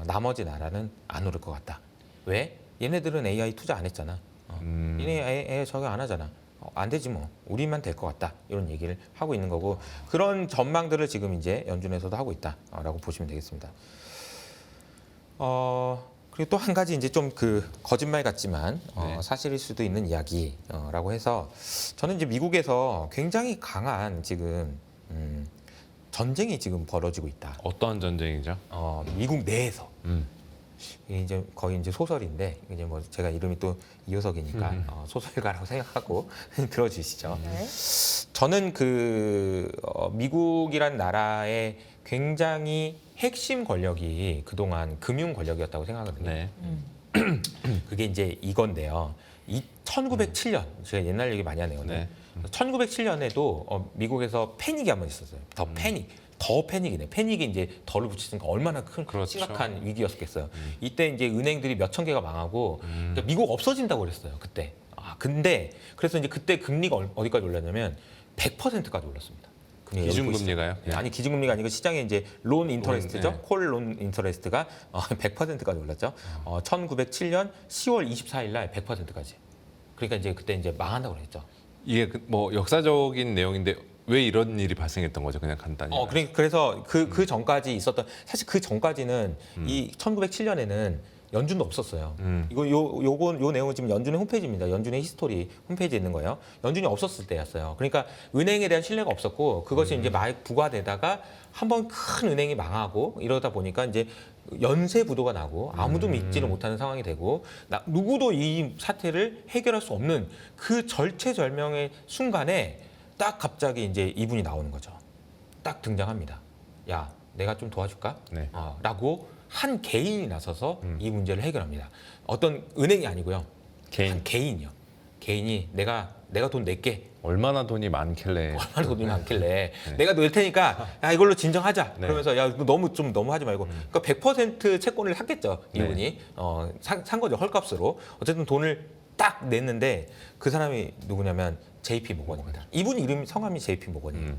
나머지 나라는 안 오를 것 같다. 왜? 얘네들은 AI 투자 안 했잖아. 얘네 AI 저거 안 하잖아. 안 되지 뭐. 우리만 될 것 같다. 이런 얘기를 하고 있는 거고 그런 전망들을 지금 이제 연준에서도 하고 있다라고 보시면 되겠습니다. 그리고 또 한 가지 이제 좀 거짓말 같지만 사실일 수도 있는 이야기라고 해서 저는 이제 미국에서 굉장히 강한 지금 전쟁이 지금 벌어지고 있다. 어떠한 전쟁이죠? 미국 내에서. 음. 이게 이제 거의 이제 소설인데 이제 뭐 제가 이름이 또 이효석이니까 소설가라고 생각하고 들어주시죠. 네. 저는 미국이란 나라의 굉장히 핵심 권력이 그동안 금융 권력이었다고 생각하거든요. 네. 그게 이제 이건데요. 1907년 제가 옛날 얘기 많이 하네요. 네. 1907년에도 미국에서 패닉이 한 번 있었어요. 더 패닉이네. 패닉이 이제 덜을 붙이니까 얼마나 큰 그렇죠. 심각한 위기였겠어요. 이때 이제 은행들이 몇천 개가 망하고 그러니까 미국 없어진다고 그랬어요. 그때. 근데 그래서 이제 그때 금리가 어디까지 올랐냐면 100%까지 올랐습니다. 금리가 기준금리가요? 네, 아니 기준금리가 아니고 시장에 이제 론 인터레스트죠. 네. 콜 론 인터레스트가 100%까지 올랐죠. 1907년 10월 24일 날 100%까지. 그러니까 이제 그때 이제 망한다고 그랬죠. 이게 뭐 역사적인 내용인데 왜 이런 일이 발생했던 거죠? 그냥 간단히. 그래서 그 전까지 있었던 사실 그 전까지는 이 1907년에는 연준도 없었어요. 요 내용은 지금 연준의 홈페이지입니다. 연준의 히스토리 홈페이지에 있는 거예요. 연준이 없었을 때였어요. 그러니까 은행에 대한 신뢰가 없었고 그것이 이제 막 부과되다가 한번 큰 은행이 망하고 이러다 보니까 이제 연쇄 부도가 나고 아무도 믿지를 못하는 상황이 되고 누구도 이 사태를 해결할 수 없는 그 절체절명의 순간에 딱 갑자기 이제 이분이 나오는 거죠. 딱 등장합니다. 야, 내가 좀 도와줄까? 네. 라고 한 개인이 나서서 이 문제를 해결합니다. 어떤 은행이 아니고요. 한 개인이요. 개인이 내가 돈 낼게. 얼마나 돈이 많길래. 얼마나 돈이 많길래 내가 낼 테니까 야 이걸로 진정하자. 네. 그러면서 야 이거 너무 하지 말고. 그러니까 100% 채권을 샀겠죠. 이분이 산 거죠. 헐값으로. 어쨌든 돈을 딱 냈는데 그 사람이 누구냐면 JP 모건입니다. 이분 이름 성함이 JP 모건이에요.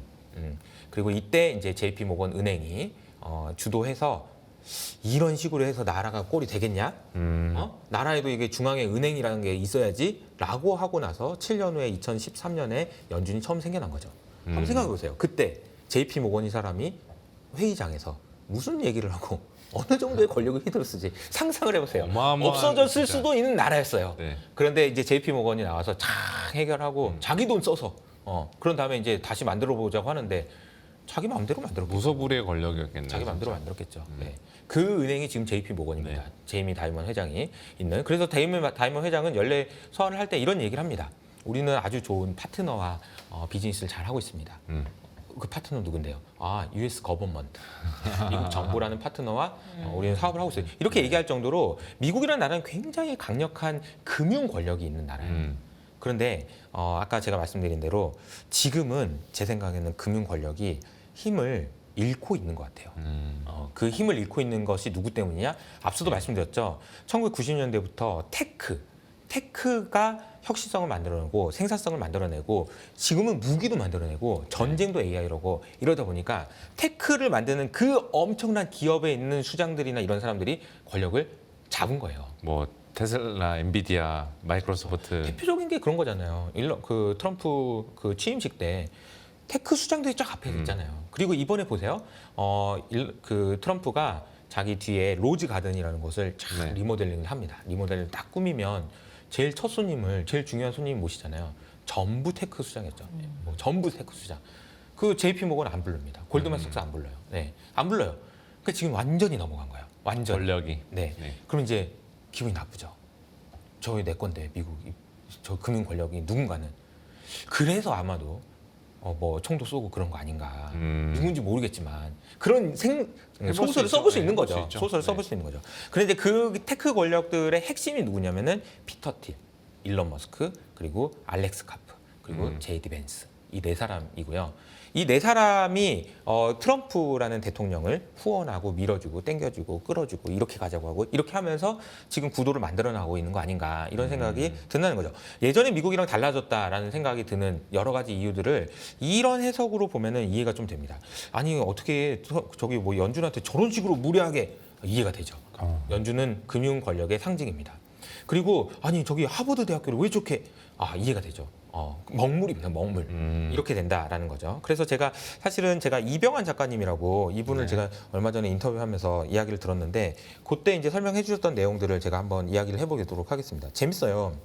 그리고 이때 이제 JP 모건 은행이 주도해서 이런 식으로 해서 나라가 꼴이 되겠냐? 나라에도 이게 중앙에 은행이라는 게 있어야지라고 하고 나서 7년 후에 2013년에 연준이 처음 생겨난 거죠. 한번 생각해 보세요. 그때 JP 모건이 사람이 회의장에서 무슨 얘기를 하고 어느 정도의 권력을 휘두르는지 상상을 해보세요. 어마어마한 없어졌을 진짜. 수도 있는 나라였어요. 네. 그런데 이제 JP 모건이 나와서 쫙 해결하고 자기 돈 써서 그런 다음에 이제 다시 만들어 보자고 하는데 자기 마음대로 만들었겠죠. 무소불위의 권력이었겠네요. 자기 마음대로 진짜. 만들었겠죠. 네. 그 은행이 지금 JP 모건입니다. 네. 제이미 다이먼 회장이 있는. 그래서 다이먼 회장은 연례 서한을 할 때 이런 얘기를 합니다. 우리는 아주 좋은 파트너와 비즈니스를 잘 하고 있습니다. 그 파트너 누군데요? US 거버먼트, 미국 정부라는 파트너와 우리는 사업을 하고 있어요. 이렇게 얘기할 정도로 미국이라는 나라는 굉장히 강력한 금융 권력이 있는 나라예요. 그런데 아까 제가 말씀드린 대로 지금은 제 생각에는 금융 권력이 힘을 잃고 있는 것 같아요. 그 힘을 잃고 있는 것이 누구 때문이냐? 앞서도 말씀드렸죠. 1990년대부터 테크가 혁신성을 만들어내고 생산성을 만들어내고 지금은 무기도 만들어내고 전쟁도 AI라고 이러다 보니까 테크를 만드는 그 엄청난 기업에 있는 수장들이나 이런 사람들이 권력을 잡은 거예요. 뭐 테슬라, 엔비디아, 마이크로소프트. 대표적인 게 그런 거잖아요. 그 트럼프 그 취임식 때 테크 수장들이 쫙 앞에 있잖아요. 그리고 이번에 보세요. 그 트럼프가 자기 뒤에 로즈 가든이라는 곳을 쫙 네. 리모델링을 합니다. 리모델링을 딱 꾸미면 제일 중요한 손님을 모시잖아요. 전부 테크 수장이었죠. 전부 테크 수장. 그 JP 모건 안 부릅니다. 골드만삭스 안 불러요. 네, 안 불러요. 그 지금 완전히 넘어간 거예요. 완전. 권력이. 네. 네. 그럼 이제 기분이 나쁘죠. 저 내 건데 미국 저 금융 권력이 누군가는. 그래서 아마도 뭐 총도 쏘고 그런 거 아닌가. 누군지 모르겠지만 그런 소설을 써볼 수 있는 거죠. 소설을 써볼 수 있는 거죠. 그런데 그 테크 권력들의 핵심이 누구냐면은 피터 틸, 일론 머스크, 그리고 알렉스 카프, 그리고 제이디 벤스 이 네 사람이고요. 이 네 사람이 트럼프라는 대통령을 후원하고 밀어주고 땡겨주고 끌어주고 이렇게 가자고 하고 이렇게 하면서 지금 구도를 만들어나가고 있는 거 아닌가 이런 생각이 든다는 거죠. 예전에 미국이랑 달라졌다라는 생각이 드는 여러 가지 이유들을 이런 해석으로 보면은 이해가 좀 됩니다. 아니 어떻게 저기 뭐 연준한테 저런 식으로 무례하게 이해가 되죠. 연준은 금융 권력의 상징입니다. 그리고 아니 저기 하버드 대학교를 왜 좋게 이해가 되죠. 먹물입니다. 먹물. 이렇게 된다라는 거죠. 그래서 사실은 제가 이병환 작가님이라고 이분을 제가 얼마 전에 인터뷰하면서 이야기를 들었는데 그때 이제 설명해 주셨던 내용들을 제가 한번 이야기를 해보도록 하겠습니다. 재밌어요.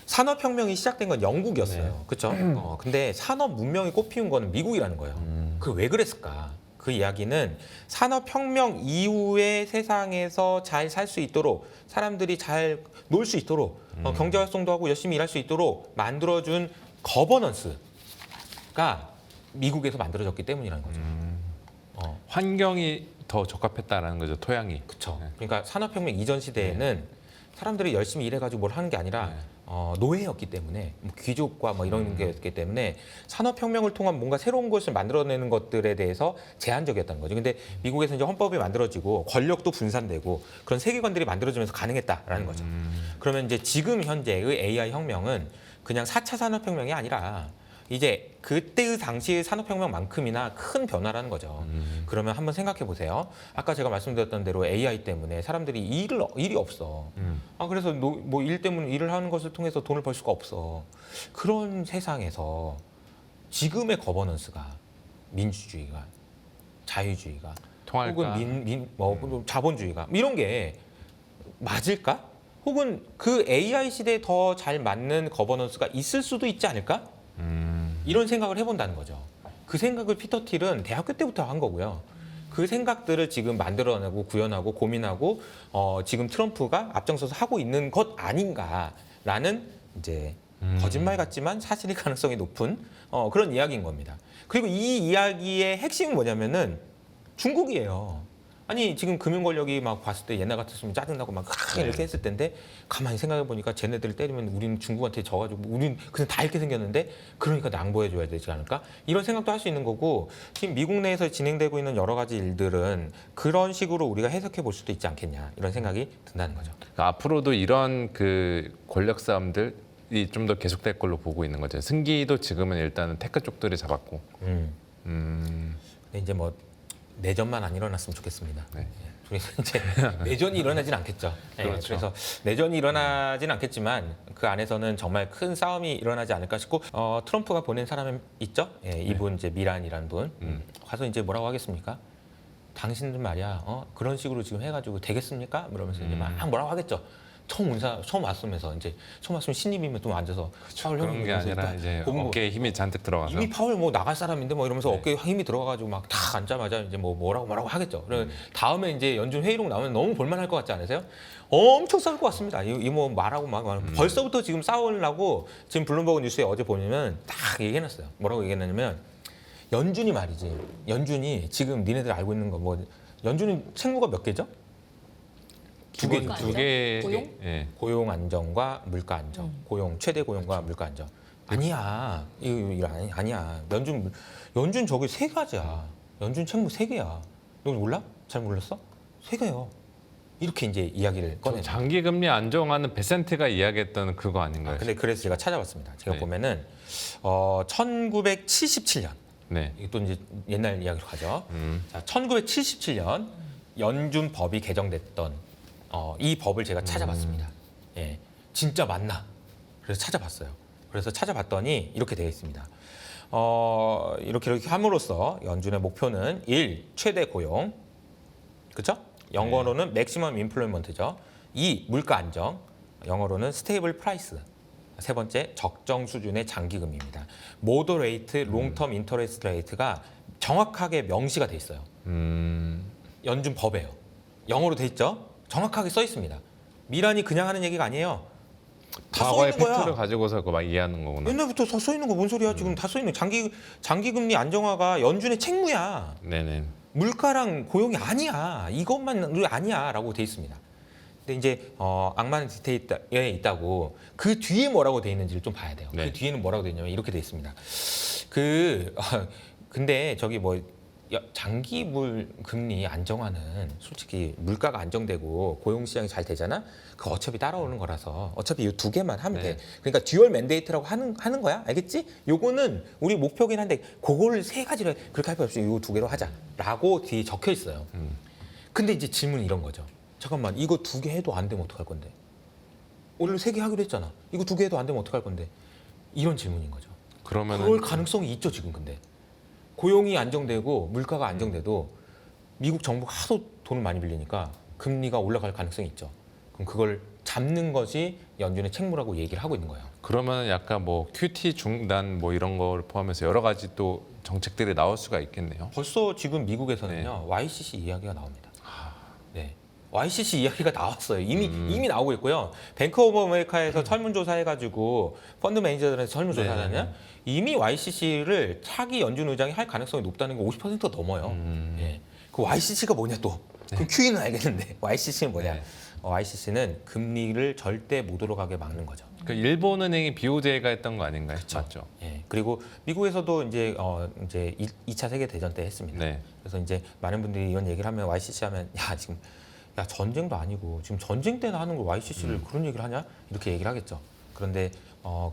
산업혁명이 시작된 건 영국이었어요. 그렇죠? 근데 산업 문명이 꽃피운 거는 미국이라는 거예요. 그 왜 그랬을까? 그 이야기는 산업혁명 이후의 세상에서 잘 살 수 있도록 사람들이 잘 놀 수 있도록 경제활동도 하고 열심히 일할 수 있도록 만들어준 거버넌스가 미국에서 만들어졌기 때문이라는 거죠. 환경이 더 적합했다라는 거죠. 토양이. 그렇죠. 그러니까 산업혁명 이전 시대에는 사람들이 열심히 일해가지고 뭘 하는 게 아니라 노예였기 때문에 뭐 귀족과 뭐 이런 게였기 때문에 산업혁명을 통한 뭔가 새로운 것을 만들어내는 것들에 대해서 제한적이었다는 거죠. 근데 미국에서 이제 헌법이 만들어지고 권력도 분산되고 그런 세계관들이 만들어지면서 가능했다라는 거죠. 그러면 이제 지금 현재의 AI 혁명은 그냥 4차 산업혁명이 아니라 이제 그때의 당시의 산업혁명만큼이나 큰 변화라는 거죠. 그러면 한번 생각해 보세요. 아까 제가 말씀드렸던 대로 AI 때문에 사람들이 일이 없어. 그래서 뭐 일 때문에 일을 하는 것을 통해서 돈을 벌 수가 없어. 그런 세상에서 지금의 거버넌스가 민주주의가 자유주의가 통할까? 혹은 자본주의가 이런 게 맞을까? 혹은 그 AI 시대에 더 잘 맞는 거버넌스가 있을 수도 있지 않을까? 이런 생각을 해본다는 거죠. 그 생각을 피터 틸은 대학교 때부터 한 거고요. 그 생각들을 지금 만들어내고 구현하고 고민하고 지금 트럼프가 앞장서서 하고 있는 것 아닌가라는 이제 거짓말 같지만 사실일 가능성이 높은 그런 이야기인 겁니다. 그리고 이 이야기의 핵심은 뭐냐면은 중국이에요. 아니 지금 금융 권력이 막 봤을 때 옛날 같았으면 짜증나고 막 이렇게 했을 텐데 가만히 생각해 보니까 쟤네들을 때리면 우리는 중국한테 져가지고 우리는 그냥 다 이렇게 생겼는데 그러니까 양보해 줘야 되지 않을까 이런 생각도 할 수 있는 거고 지금 미국 내에서 진행되고 있는 여러 가지 일들은 그런 식으로 우리가 해석해 볼 수도 있지 않겠냐 이런 생각이 든다는 거죠. 그러니까 앞으로도 이런 그 권력 싸움들이 좀 더 계속될 걸로 보고 있는 거죠. 승기도 지금은 일단은 테크 쪽들이 잡았고. 근데 이제 뭐 내전만 안 일어났으면 좋겠습니다. 네. 그래서 이제 내전이 일어나진 않겠죠. 그렇죠. 그래서 내전이 일어나진 않겠지만 그 안에서는 정말 큰 싸움이 일어나지 않을까 싶고 트럼프가 보낸 사람이 있죠. 이분 이제 미란이라는 분 가서 이제 뭐라고 하겠습니까? 당신들 말이야 그런 식으로 지금 해가지고 되겠습니까? 이러면서 이제 막 뭐라고 하겠죠. 처음 왔으면서 이제 처음 왔으면 신입이면 또 앉아서 파월 그런 게 아니라 이제 어깨에 힘이 잔뜩 들어가서 이미 파월 뭐 나갈 사람인데 뭐 이러면서 어깨에 힘이 들어가가지고 막 다 앉자마자 이제 뭐라고 하겠죠. 그러면 다음에 이제 연준 회의록 나오면 너무 볼만할 것 같지 않으세요? 엄청 싸울 것 같습니다. 이 뭐 말하고 막 벌써부터 지금 싸우려고 지금 블룸버그 뉴스에 어제 보면 딱 얘기해놨어요. 뭐라고 얘기했냐면 연준이 말이지. 연준이 지금 니네들 알고 있는 거 뭐 연준이 채무가 몇 개죠? 두 개. 물가 두 개. 고용? 예. 고용 안정과 물가 안정, 고용 최대 고용과 물가 안정. 아니야, 이거 아니야. 연준 저기 세 가지야. 연준 책무 세 개야. 너 몰라? 잘 몰랐어? 세 개요. 이렇게 이제 이야기를 꺼내. 장기 금리 안정화는 베센트가 이야기했던 그거 아닌가요? 근데 그래서 제가 찾아봤습니다. 제가 네. 보면은 1977년. 네. 이것도 이제 옛날 이야기로 가죠. 자, 1977년 연준 법이 개정됐던 이 법을 제가 찾아봤습니다. 예, 진짜 맞나? 그래서 찾아봤어요. 그래서 찾아봤더니 이렇게 되어 있습니다. 이렇게 함으로써 연준의 목표는 1. 최대 고용, 그렇죠? 영어로는 맥시멈 인플로이먼트죠. 2. 물가 안정, 영어로는 스테이블 프라이스. 세 번째, 적정 수준의 장기 금리입니다. 모더레이트 롱텀 인터레스트 레이트가 정확하게 명시가 돼 있어요. 연준 법에요. 영어로 돼 있죠? 정확하게 써 있습니다. 미란이 그냥 하는 얘기가 아니에요. 다 써 과거의 있는 거야. 팩트를 가지고서 막 이해하는 거구나. 옛날부터 다 써 있는 거 뭔 소리야? 지금 다 써 있는 장기 금리 안정화가 연준의 책무야. 네네. 물가랑 고용이 아니야. 이것만 아니야라고 돼 있습니다. 근데 이제 악마는 디테일에 있다고 그 뒤에 뭐라고 돼 있는지를 좀 봐야 돼요. 네. 그 뒤에는 뭐라고 돼 있냐면 이렇게 돼 있습니다. 근데 저기 뭐 장기 금리 안정화는 솔직히 물가가 안정되고 고용 시장이 잘 되잖아. 그 어차피 따라오는 거라서 어차피 이 두 개만 하면 네. 돼. 그러니까 듀얼 맨데이트라고 하는 거야. 알겠지? 요거는 우리 목표긴 한데 그걸 세 가지로 그렇게 할 필요 없이 이 두 개로 하자라고 뒤에 적혀 있어요. 근데 이제 질문이 이런 거죠. 잠깐만 이거 두 개 해도 안 되면 어떡할 건데? 원래 세 개 하기로 했잖아. 이거 두 개 해도 안 되면 어떡할 건데? 이런 질문인 거죠. 그러면은 그럴 가능성이 있죠 지금 근데. 고용이 안정되고 물가가 안정돼도 미국 정부가 하도 돈을 많이 빌리니까 금리가 올라갈 가능성이 있죠. 그럼 그걸 잡는 것이 연준의 책무라고 얘기를 하고 있는 거예요. 그러면 약간 뭐 QT 중단 뭐 이런 걸 포함해서 여러 가지 또 정책들이 나올 수가 있겠네요. 벌써 지금 미국에서는요 YCC 이야기가 나옵니다. 네. YCC 이야기가 나왔어요. 이미 나오고 있고요. 뱅크 오브 아메리카에서 설문조사 해가지고 펀드 매니저들한테 설문조사하냐 이미 YCC를 차기 연준 의장이 할 가능성이 높다는 게 50%가 넘어요. 예. 그 YCC가 뭐냐 또? 그럼 QE는 알겠는데 YCC는 뭐냐? 네. YCC는 금리를 절대 못 올라가게 막는 거죠. 그 일본 은행이 BOJ가 했던 거 아닌가요? 맞죠? 예. 그리고 미국에서도 이제 2차 세계 대전 때 했습니다. 네. 그래서 이제 많은 분들이 이런 얘기를 하면 YCC 하면 야 지금 야 전쟁도 아니고 지금 전쟁 때나 하는 걸 YCC를 그런 얘기를 하냐 이렇게 얘기를 하겠죠. 그런데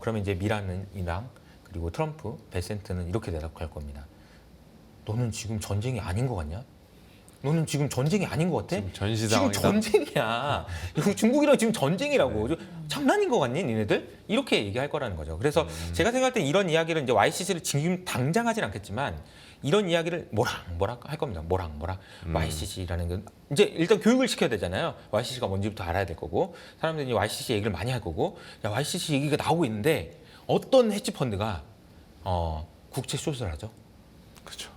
그러면 이제 미란이랑 그리고 트럼프, 베센트는 이렇게 대답할 겁니다. 너는 지금 전쟁이 아닌 것 같냐? 너는 지금 전쟁이 아닌 것 같아? 지금 전시 지금 상황이다. 전쟁이야. 중국이랑 지금 전쟁이라고. 장난인 것 같니, 니네들? 이렇게 얘기할 거라는 거죠. 그래서 제가 생각할 때 이런 이야기를 이제 YCC를 지금 당장 하진 않겠지만 이런 이야기를 뭐라 할 겁니다. 뭐라 YCC라는 건 이제 일단 교육을 시켜야 되잖아요. YCC가 뭔지부터 알아야 될 거고 사람들이 이제 YCC 얘기를 많이 할 거고 야 YCC 얘기가 나오고 있는데 어떤 헤지 펀드가 국채 숏을 하죠? 그렇죠.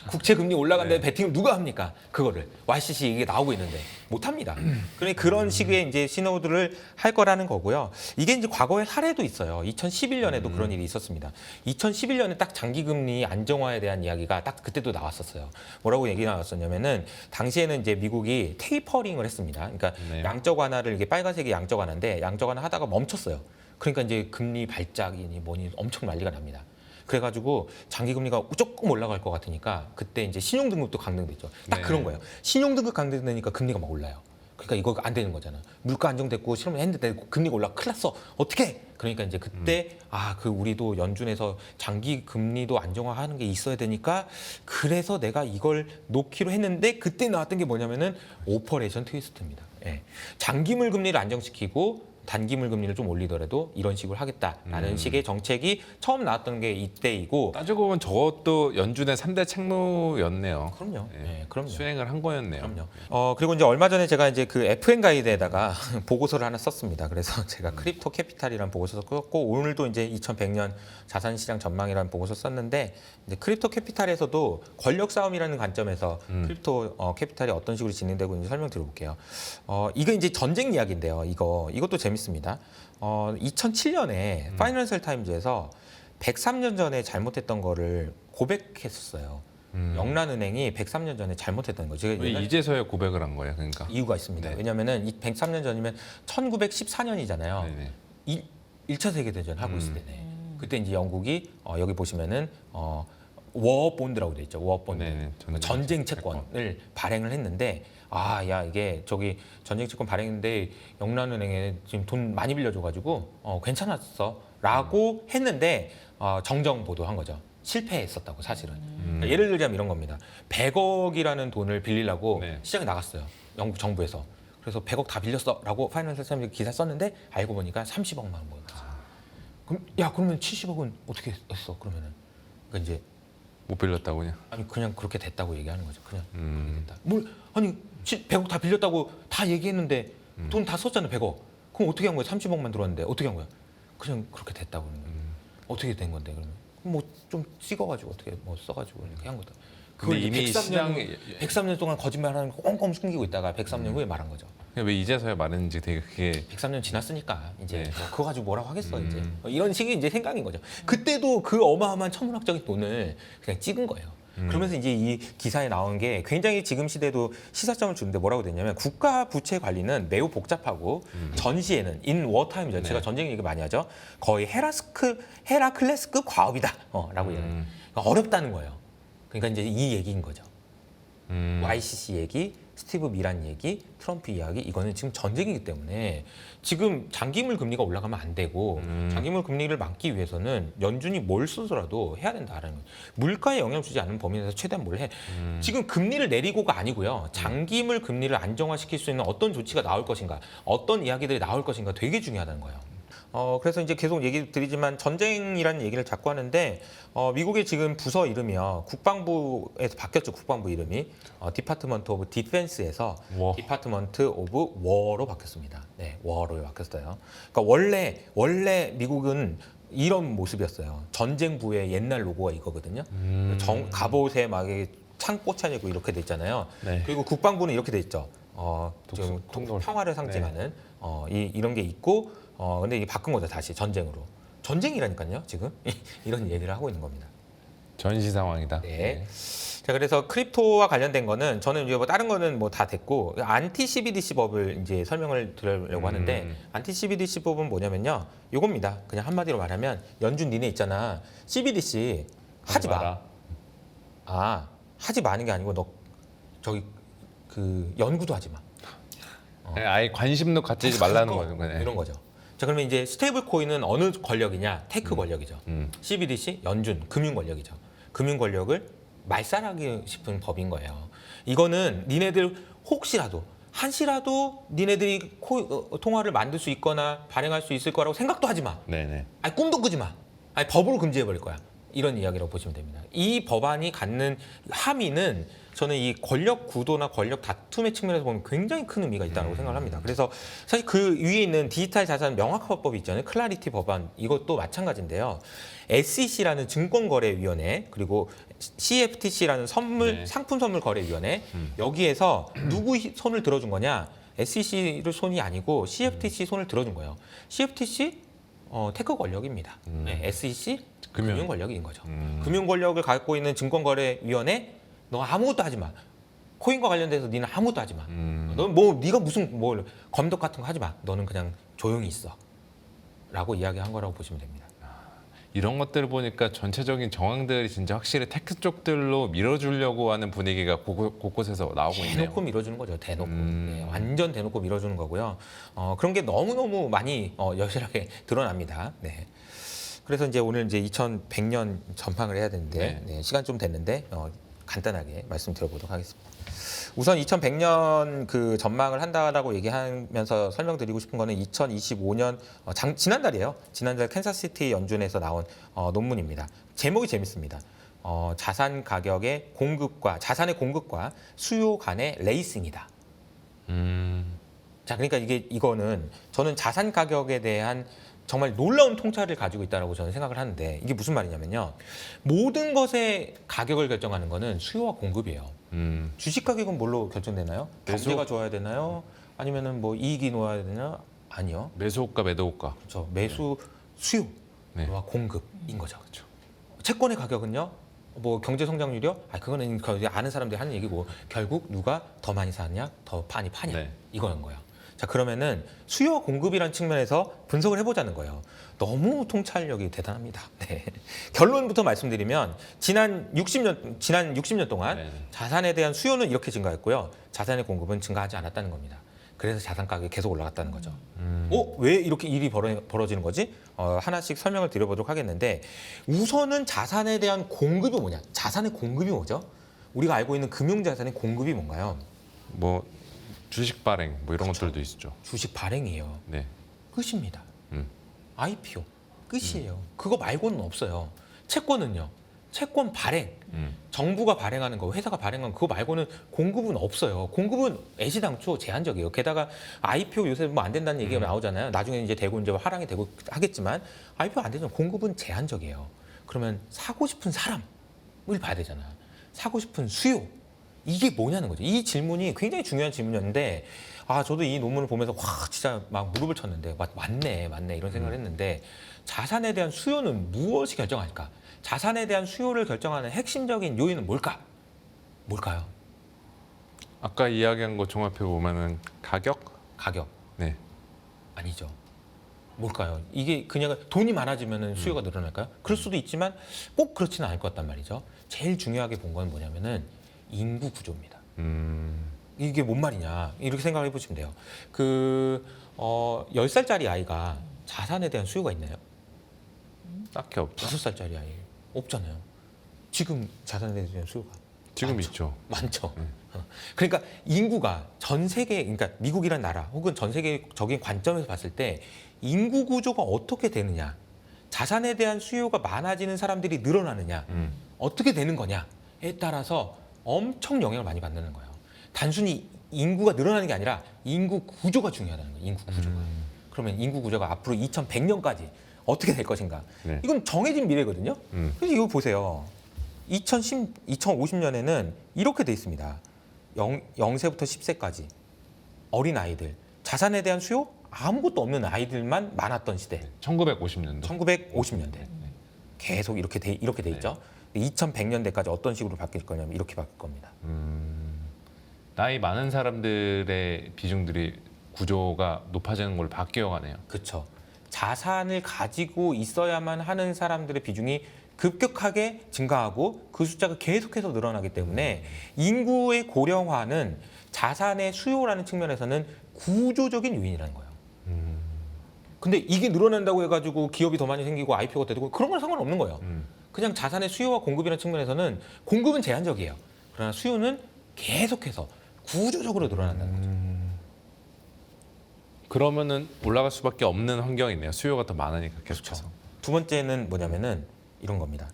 국채 금리 올라간다는 베팅을 누가 합니까? 그거를 YCC 이게 나오고 있는데 못 합니다. 그러니까 그런 식의 이제 신호들을 할 거라는 거고요. 이게 이제 과거에 사례도 있어요. 2011년에도 그런 일이 있었습니다. 2011년에 딱 장기 금리 안정화에 대한 이야기가 딱 그때도 나왔었어요. 뭐라고 얘기가 나왔었냐면은 당시에는 이제 미국이 테이퍼링을 했습니다. 그러니까 네. 양적 완화를 이게 빨간색이 양적 완화인데 양적 완화 하다가 멈췄어요. 그러니까 이제 금리 발작이니 뭐니 엄청 난리가 납니다. 그래가지고 장기 금리가 조금 올라갈 것 같으니까 그때 이제 신용등급도 강등됐죠. 딱 네. 그런 거예요. 신용등급 강등되니까 금리가 막 올라요. 그러니까 이거 안 되는 거잖아. 물가 안정됐고 실험을 했는데 금리가 올라 큰일 났어. 어떻게? 그러니까 이제 그때 그 우리도 연준에서 장기 금리도 안정화하는 게 있어야 되니까 그래서 내가 이걸 놓기로 했는데 그때 나왔던 게 뭐냐면은 오퍼레이션 트위스트입니다. 예. 장기물 금리를 안정시키고 단기물 금리를 좀 올리더라도 이런 식으로 하겠다라는 식의 정책이 처음 나왔던 게 이때이고 따지고 보면 저것도 연준의 3대 책무였네요. 그럼요. 예. 네, 그럼요. 수행을 한 거였네요. 그럼요. 그리고 이제 얼마 전에 제가 이제 그 FN 가이드에다가 보고서를 하나 썼습니다. 그래서 제가 크립토 캐피탈이라는 보고서 썼고 오늘도 이제 2100년 자산 시장 전망이라는 보고서 썼는데 이제 크립토 캐피탈에서도 권력 싸움이라는 관점에서 크립토 캐피탈이 어떤 식으로 진행되고 있는지 설명드려볼게요. 이거 이제 전쟁 이야기인데요. 이것도 재밌습니다. 2007년에 파이낸셜 타임즈에서 103년 전에 잘못했던 거를 고백했었어요. 영란은행이 103년 전에 잘못했던 거죠. 왜 이제서야 고백을 한 거예요? 그러니까. 이유가 있습니다. 네. 왜냐하면 103년 전이면 1914년이잖아요. 네네. 1차 세계대전 하고 있을 때네. 그때 이제 영국이 여기 보시면은 워 본드라고 돼 있죠. 워 본드. 네네. 전쟁 채권을 발행을 했는데 이게 저기 전쟁 채권 발행했는데 영란은행에 지금 돈 많이 빌려줘가지고 괜찮았어라고 했는데 정정 보도한 거죠. 실패했었다고 사실은. 그러니까 예를 들자면 이런 겁니다. 100억이라는 돈을 빌리려고 네. 시장에 나갔어요. 영국 정부에서. 그래서 100억 다 빌렸어라고 파이낸셜 타임즈 기사 썼는데 알고 보니까 30억만 모였어. 그러면 70억은 어떻게 했어? 그러면은 그러니까 이제 못 빌렸다고 그냥. 그냥 그렇게 됐다고 얘기하는 거죠. 그냥 됐다. 100억 다 빌렸다고 다 얘기했는데 돈 다 썼잖아 100억. 그럼 어떻게 한 거야? 30억만 들어왔는데 어떻게 한 거야? 그냥 그렇게 됐다고 그러는 거야. 어떻게 된 건데 그러면? 뭐 좀 찍어가지고 어떻게 뭐 써가지고 이렇게 한 거다. 그걸 근데 이미 103년 동안 거짓말하는 거 꽁꽁 숨기고 있다가 103년 후에 말한 거죠. 왜 이제서야 말했는지 되게 그게 103년 지났으니까 이제 네. 그거 가지고 뭐라고 하겠어 이제 이런 식의 이제 생각인 거죠. 그때도 그 어마어마한 천문학적인 돈을 그냥 찍은 거예요. 그러면서 이제 이 기사에 나온 게 굉장히 지금 시대도 시사점을 주는데 뭐라고 됐냐면 국가 부채 관리는 매우 복잡하고 전시에는 인 워타임이죠. 제가 전쟁 얘기 많이 하죠. 거의 헤라클레스급 과업이다라고 얘기해요. 그러니까 어렵다는 거예요. 그러니까 이제 이 얘기인 거죠. YCC 얘기, 스티브 미란 얘기, 트럼프 이야기 이거는 지금 전쟁이기 때문에 지금 장기물 금리가 올라가면 안 되고 장기물 금리를 막기 위해서는 연준이 뭘 쓰더라도 해야 된다라는 거예요. 물가에 영향을 주지 않는 범위 내에서 최대한 뭘 해. 지금 금리를 내리고가 아니고요. 장기물 금리를 안정화시킬 수 있는 어떤 조치가 나올 것인가, 어떤 이야기들이 나올 것인가 되게 중요하다는 거예요. 그래서 이제 계속 얘기 드리지만 전쟁이라는 얘기를 자꾸 하는데 미국의 지금 부서 이름이요. 국방부에서 바뀌었죠. 국방부 이름이 디파트먼트 오브 디펜스에서 워. 디파트먼트 오브 워로 바뀌었습니다. 네, 워로 바뀌었어요. 그러니까 원래 미국은 이런 모습이었어요. 전쟁부의 옛날 로고가 이거거든요. 갑옷에 막 창 꽂혀있고 이렇게 돼 있잖아요. 네. 그리고 국방부는 이렇게 돼 있죠. 좀 통돌. 평화를 상징하는 이런 게 있고 근데 이게 바꾼 거죠. 다시 전쟁으로. 전쟁이라니까요. 지금 이런 얘기를 하고 있는 겁니다. 전시 상황이다. 네. 자, 그래서 크립토와 관련된 거는 저는 이제 뭐 다른 거는 뭐 다 됐고 안티 CBDC 법을 이제 설명을 드리려고 하는데 안티 CBDC 법은 뭐냐면요. 요겁니다. 그냥 한마디로 말하면 연준 니네 있잖아. CBDC 하지 마. 하지 마는 게 아니고 너 저기 그 연구도 하지 마. 아예 관심도 갖지 말라는 거죠. 네. 이런 거죠. 자, 그러면 이제 스테이블 코인은 어느 권력이냐? 테크 권력이죠. CBDC 연준 금융 권력이죠. 금융 권력을 말살하기 싶은 법인 거예요. 이거는 니네들 혹시라도 한시라도 니네들이 통화를 만들 수 있거나 발행할 수 있을 거라고 생각도 하지 마. 네네. 아니 꿈도 꾸지 마. 아니 법으로 금지해 버릴 거야. 이런 이야기라고 보시면 됩니다. 이 법안이 갖는 함의는 저는 이 권력 구도나 권력 다툼의 측면에서 보면 굉장히 큰 의미가 있다고 생각을 합니다. 그래서 사실 그 위에 있는 디지털 자산 명확화법이 있잖아요. 클라리티 법안 이것도 마찬가지인데요. SEC라는 증권거래위원회 그리고 CFTC라는 상품 선물 거래위원회 여기에서 누구 손을 들어준 거냐? SEC를 손이 아니고 CFTC 손을 들어준 거예요. CFTC 테크 권력입니다. 네, SEC 금융 권력인 거죠. 금융 권력을 갖고 있는 증권거래위원회 너 아무것도 하지 마. 코인과 관련돼서 니는 아무것도 하지 마. 너 뭐 네가 무슨 뭘 검독 같은 거 하지 마. 너는 그냥 조용히 있어.라고 이야기한 거라고 보시면 됩니다. 이런 것들을 보니까 전체적인 정황들이 진짜 확실히 테크 쪽들로 밀어주려고 하는 분위기가 곳곳에서 나오고 있네요. 대놓고 밀어주는 거죠. 대놓고. 네, 완전 대놓고 밀어주는 거고요. 그런 게 너무너무 많이 여실하게 드러납니다. 네. 그래서 이제 오늘 이제 2100년 전망을 해야 되는데 네, 시간 좀 됐는데 간단하게 말씀드려보도록 하겠습니다. 우선 2100년 그 전망을 한다라고 얘기하면서 설명드리고 싶은 거는 2025년 지난달이에요. 지난달 캔사스시티 연준에서 나온 논문입니다. 제목이 재밌습니다. 자산 가격의 자산의 공급과 수요 간의 레이싱이다. 자, 그러니까 이거는 저는 자산 가격에 대한 정말 놀라운 통찰을 가지고 있다고 저는 생각을 하는데 이게 무슨 말이냐면요. 모든 것의 가격을 결정하는 거는 수요와 공급이에요. 주식 가격은 뭘로 결정되나요? 경제가 좋아야 되나요? 아니면은 뭐 이익이 놓아야 되나? 아니요. 매수호가 매도호가. 그렇죠. 매수 수요와 공급인 거죠. 그렇죠. 채권의 가격은요. 뭐 경제 성장률이요? 그거는 아는 사람들이 하는 얘기고 결국 누가 더 많이 사냐, 더 많이 파냐 네. 이거인 거예요. 자, 그러면은 수요와 공급이라는 측면에서 분석을 해보자는 거예요. 너무 통찰력이 대단합니다. 네. 결론부터 말씀드리면 지난 60년 동안 네. 자산에 대한 수요는 이렇게 증가했고요. 자산의 공급은 증가하지 않았다는 겁니다. 그래서 자산 가격이 계속 올라갔다는 거죠. 왜 이렇게 일이 벌어지는 거지? 하나씩 설명을 드려보도록 하겠는데 우선은 자산에 대한 공급이 뭐냐? 자산의 공급이 뭐죠? 우리가 알고 있는 금융자산의 공급이 뭔가요? 뭐 주식 발행 뭐 이런 것들도 있죠. 주식 발행이에요. 네. 끝입니다. 음. IPO 끝이에요. 그거 말고는 없어요. 채권은요. 채권 발행. 정부가 발행하는 거, 회사가 발행하는 거, 그거 말고는 공급은 없어요. 공급은 애시당초 제한적이에요. 게다가 IPO 요새 뭐 안 된다는 얘기가 나오잖아요. 나중에 이제 되고 이제 화랑이 되고 하겠지만 IPO 안 되죠. 공급은 제한적이에요. 그러면 사고 싶은 사람을 봐야 되잖아. 사고 싶은 수요. 이게 뭐냐는 거죠. 이 질문이 굉장히 중요한 질문이었는데 저도 이 논문을 보면서 와 진짜 막 무릎을 쳤는데 맞네 이런 생각을 했는데 자산에 대한 수요는 무엇이 결정할까? 자산에 대한 수요를 결정하는 핵심적인 요인은 뭘까요? 아까 이야기한 거 종합해 보면은 가격? 네. 아니죠. 뭘까요? 이게 그냥 돈이 많아지면 수요가 늘어날까요? 그럴 수도 있지만 꼭 그렇지는 않을 것 같단 말이죠. 제일 중요하게 본 건 뭐냐면은 인구 구조입니다. 이게 뭔 말이냐 이렇게 생각을 해보시면 돼요. 10살짜리 아이가 자산에 대한 수요가 있나요? 딱히 없죠. 5살짜리 아이 없잖아요. 지금 자산에 대한 수요가 지금 많죠. 있죠. 많죠. 그러니까 인구가 전 세계, 그러니까 미국이란 나라 혹은 전 세계적인 관점에서 봤을 때 인구 구조가 어떻게 되느냐, 자산에 대한 수요가 많아지는 사람들이 늘어나느냐, 어떻게 되는 거냐에 따라서 엄청 영향을 많이 받는 거예요. 단순히 인구가 늘어나는 게 아니라 인구 구조가 중요하다는 거예요. 인구 구조가. 그러면 인구 구조가 앞으로 2100년까지 어떻게 될 것인가? 네. 이건 정해진 미래거든요. 그래서 이거 보세요. 2050년에는 이렇게 돼 있습니다. 0세부터 10세까지 어린 아이들, 자산에 대한 수요 아무것도 없는 아이들만 많았던 시대. 1950년도. 1950년대. 계속 이렇게 돼 있죠. 2100년대까지 어떤 식으로 바뀔 거냐면 이렇게 바뀔 겁니다. 나이 많은 사람들의 비중들이 구조가 높아지는 걸로 바뀌어가네요. 그렇죠. 자산을 가지고 있어야만 하는 사람들의 비중이 급격하게 증가하고 그 숫자가 계속해서 늘어나기 때문에 인구의 고령화는 자산의 수요라는 측면에서는 구조적인 요인이라는 거예요. 근데 이게 늘어난다고 해가지고 기업이 더 많이 생기고 IPO가 되고 그런 건 상관없는 거예요. 그냥 자산의 수요와 공급이라는 측면에서는 공급은 제한적이에요. 그러나 수요는 계속해서 구조적으로 늘어난다는 거죠. 그러면은 올라갈 수밖에 없는 환경이네요. 수요가 더 많으니까 계속해서. 두 번째는 뭐냐면은 이런 겁니다.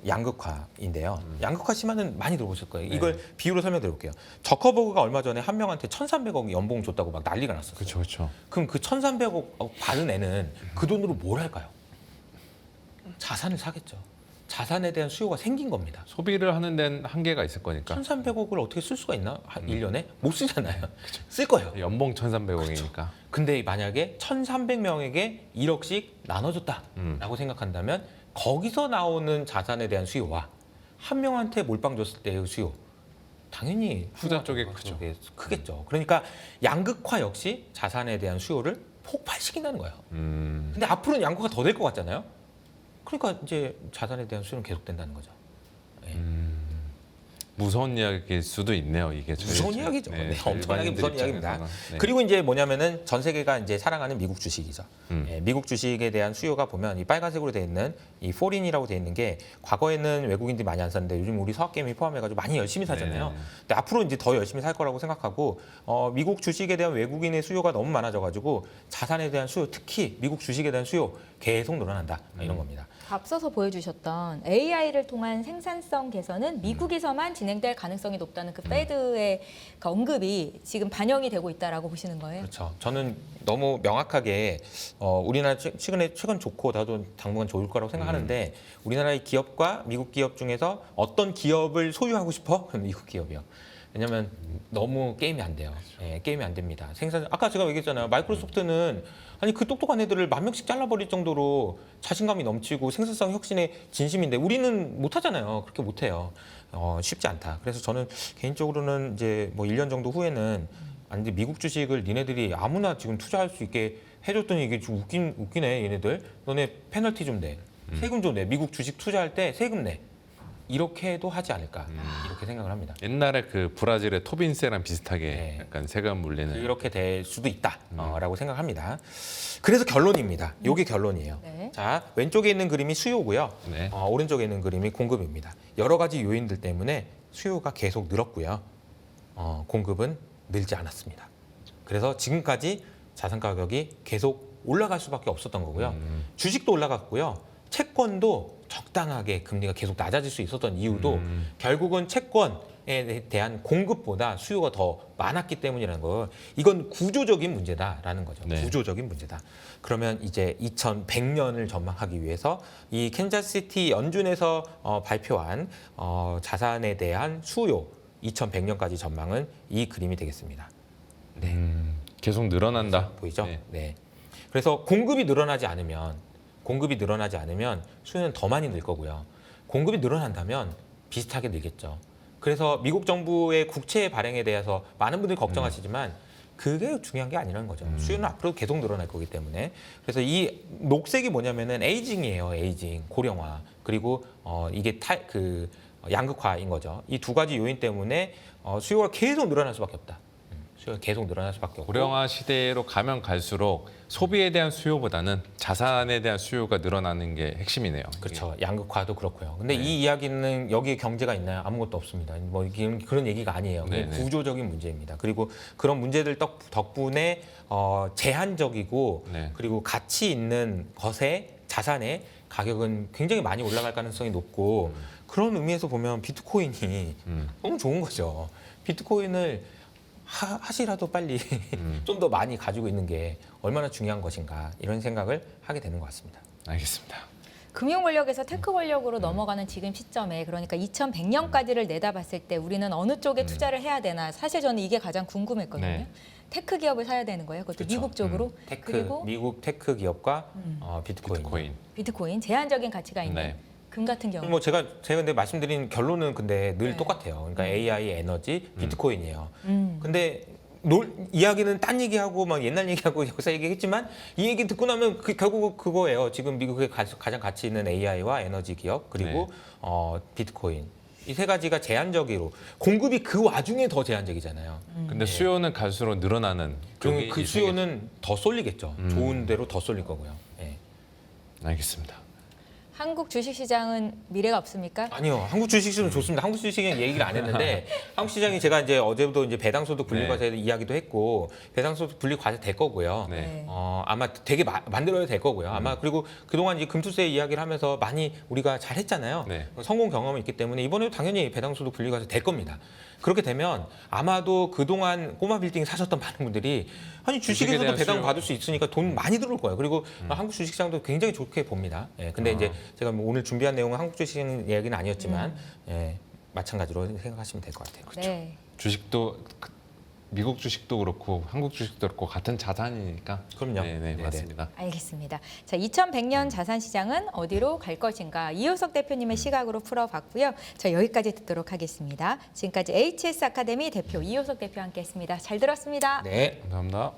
양극화인데요. 양극화 심화는 많이 들어보실 거예요. 이걸 비유로 설명드려볼게요. 저커버그가 얼마 전에 한 명한테 1,300억 연봉 줬다고 막 난리가 났었어요. 그렇죠. 그럼 그 1,300억 받은 애는 그 돈으로 뭘 할까요? 자산을 사겠죠. 자산에 대한 수요가 생긴 겁니다. 소비를 하는 데는 한계가 있을 거니까. 1,300억을 어떻게 쓸 수가 있나? 1년에? 못 쓰잖아요. 쓸 거예요. 연봉 1,300억이니까. 근데 만약에 1,300명에게 1억씩 나눠줬다라고 생각한다면 거기서 나오는 자산에 대한 수요와 한 명한테 몰빵 줬을 때의 수요 당연히 후자 쪽에 크죠. 크겠죠. 그러니까 양극화 역시 자산에 대한 수요를 폭발시킨다는 거예요. 근데 앞으로는 양극화가 더 될 것 같잖아요. 그러니까 이제 자산에 대한 수요는 계속된다는 거죠. 네. 무서운 이야기일 수도 있네요. 이게 무서운 이야기죠. 네, 엄청나게 무서운 이야기입니다. 네. 그리고 이제 뭐냐면은 전 세계가 이제 사랑하는 미국 주식이죠. 예, 미국 주식에 대한 수요가 보면 이 빨간색으로 돼 있는 이 포린이라고 돼 있는 게 과거에는 외국인들이 많이 안 샀는데 요즘 우리 서학 게임이 포함해가지고 많이 열심히 사잖아요. 네. 근데 앞으로 이제 더 열심히 살 거라고 생각하고 미국 주식에 대한 외국인의 수요가 너무 많아져가지고 자산에 대한 수요, 특히 미국 주식에 대한 수요 계속 늘어난다 이런 겁니다. 앞서서 보여주셨던 AI를 통한 생산성 개선은 미국에서만 진행될 가능성이 높다는 그 패드의 그 언급이 지금 반영이 되고 있다라고 보시는 거예요? 그렇죠. 저는 너무 명확하게 우리나라 최근 좋고 나도 당분간 좋을 거라고 생각하는데 우리나라의 기업과 미국 기업 중에서 어떤 기업을 소유하고 싶어? 그럼 미국 기업이요. 왜냐하면 너무 게임이 안 돼요. 예, 게임이 안 됩니다. 아까 제가 얘기했잖아요. 마이크로소프트는 아니 그 똑똑한 애들을 10,000명씩 잘라버릴 정도로 자신감이 넘치고 생산성 혁신에 진심인데 우리는 못하잖아요. 그렇게 못해요. 쉽지 않다. 그래서 저는 개인적으로는 이제 뭐 1년 정도 후에는 아니 미국 주식을 니네들이 아무나 지금 투자할 수 있게 해줬더니 이게 좀 웃기네 얘네들. 너네 페널티 좀 내. 세금 좀 내. 미국 주식 투자할 때 세금 내. 이렇게도 하지 않을까 이렇게 생각을 합니다. 옛날에 그 브라질의 토빈세랑 비슷하게 네. 약간 세금 물리는. 이렇게 될 수도 있다라고 생각합니다. 그래서 결론입니다. 이게 결론이에요. 네. 자, 왼쪽에 있는 그림이 수요고요. 네. 오른쪽에 있는 그림이 공급입니다. 여러 가지 요인들 때문에 수요가 계속 늘었고요. 공급은 늘지 않았습니다. 그래서 지금까지 자산 가격이 계속 올라갈 수밖에 없었던 거고요. 주식도 올라갔고요. 채권도 적당하게 금리가 계속 낮아질 수 있었던 이유도 결국은 채권에 대한 공급보다 수요가 더 많았기 때문이라는 거. 이건 구조적인 문제다라는 거죠. 네. 구조적인 문제다. 그러면 이제 2100년을 전망하기 위해서 이 캔자스시티 연준에서 발표한 자산에 대한 수요 2100년까지 전망은 이 그림이 되겠습니다. 네. 계속 늘어난다. 보이죠? 네. 네. 그래서 공급이 늘어나지 않으면 수요는 더 많이 늘 거고요. 공급이 늘어난다면 비슷하게 늘겠죠. 그래서 미국 정부의 국채 발행에 대해서 많은 분들이 걱정하시지만 그게 중요한 게 아니라는 거죠. 수요는 앞으로 계속 늘어날 거기 때문에. 그래서 이 녹색이 뭐냐면은 에이징이에요. 에이징, 고령화. 그리고 이게 양극화인 거죠. 이 두 가지 요인 때문에 수요가 계속 늘어날 수밖에 없다. 수요가 계속 늘어날 수밖에 없고. 고령화 시대로 가면 갈수록 소비에 대한 수요보다는 자산에 대한 수요가 늘어나는 게 핵심이네요. 그렇죠. 양극화도 그렇고요. 근데 이 이야기는 여기에 경제가 있나요? 아무것도 없습니다. 뭐 그런 얘기가 아니에요. 그냥 네네. 구조적인 문제입니다. 그리고 그런 문제들 덕분에 제한적이고 네. 그리고 가치 있는 것의 자산의 가격은 굉장히 많이 올라갈 가능성이 높고 그런 의미에서 보면 비트코인이 너무 좋은 거죠. 비트코인을 하시라도 빨리 좀 더 많이 가지고 있는 게 얼마나 중요한 것인가 이런 생각을 하게 되는 것 같습니다. 알겠습니다. 금융 권력에서 테크 권력으로 넘어가는 지금 시점에 그러니까 2100년까지를 내다봤을 때 우리는 어느 쪽에 투자를 해야 되나 사실 저는 이게 가장 궁금했거든요. 네. 테크 기업을 사야 되는 거예요. 그것도 그렇죠. 미국 쪽으로. 그리고 미국 테크 기업과 비트코인. 비트코인. 비트코인 제한적인 가치가 있는 네. 금 같은 경우. 뭐 제가 근데 말씀드린 결론은 근데 늘 네. 똑같아요. 그러니까 AI, 에너지, 비트코인이에요. 음. 근데 이야기는 딴 얘기하고 막 옛날 얘기하고 역사 얘기했지만 이 얘기 듣고 나면 결국 그거예요. 지금 미국에 가장 가치 있는 AI와 에너지 기업 그리고 비트코인 이 세 가지가 제한적으로 공급이 그 와중에 더 제한적이잖아요. 근데 수요는 갈수록 늘어나는 그럼 쪽이 그 이 수요는 더 쏠리겠죠. 좋은 대로 더 쏠릴 거고요. 예. 알겠습니다. 한국 주식시장은 미래가 없습니까? 아니요, 한국 주식시장은 좋습니다. 한국 주식시장 얘기를 안 했는데 한국 시장이 제가 이제 어제부터 이제 배당소득 분리과세 이야기도 했고 배당소득 분리과세 될 거고요. 네. 아마 되게 만들어야 될 거고요. 아마 그리고 그동안 이제 금투세 이야기를 하면서 많이 우리가 잘 했잖아요. 네. 성공 경험이 있기 때문에 이번에도 당연히 배당소득 분리과세 될 겁니다. 그렇게 되면 아마도 그동안 꼬마 빌딩 사셨던 많은 분들이 아니 주식에서도 대한 배당 수요. 받을 수 있으니까 돈 많이 들어올 거예요. 그리고 한국 주식시장도 굉장히 좋게 봅니다. 예, 근데 이제 제가 뭐 오늘 준비한 내용은 한국 주식시장 이야기는 아니었지만 예, 마찬가지로 생각하시면 될 것 같아요. 네. 주식도 미국 주식도 그렇고 한국 주식도 그렇고 같은 자산이니까. 그럼요. 네, 네네. 맞습니다. 알겠습니다. 자, 2100년 자산 시장은 어디로 갈 것인가? 이효석 대표님의 시각으로 풀어봤고요. 자, 여기까지 듣도록 하겠습니다. 지금까지 HS 아카데미 대표 이효석 대표와 함께했습니다. 잘 들었습니다. 네. 감사합니다.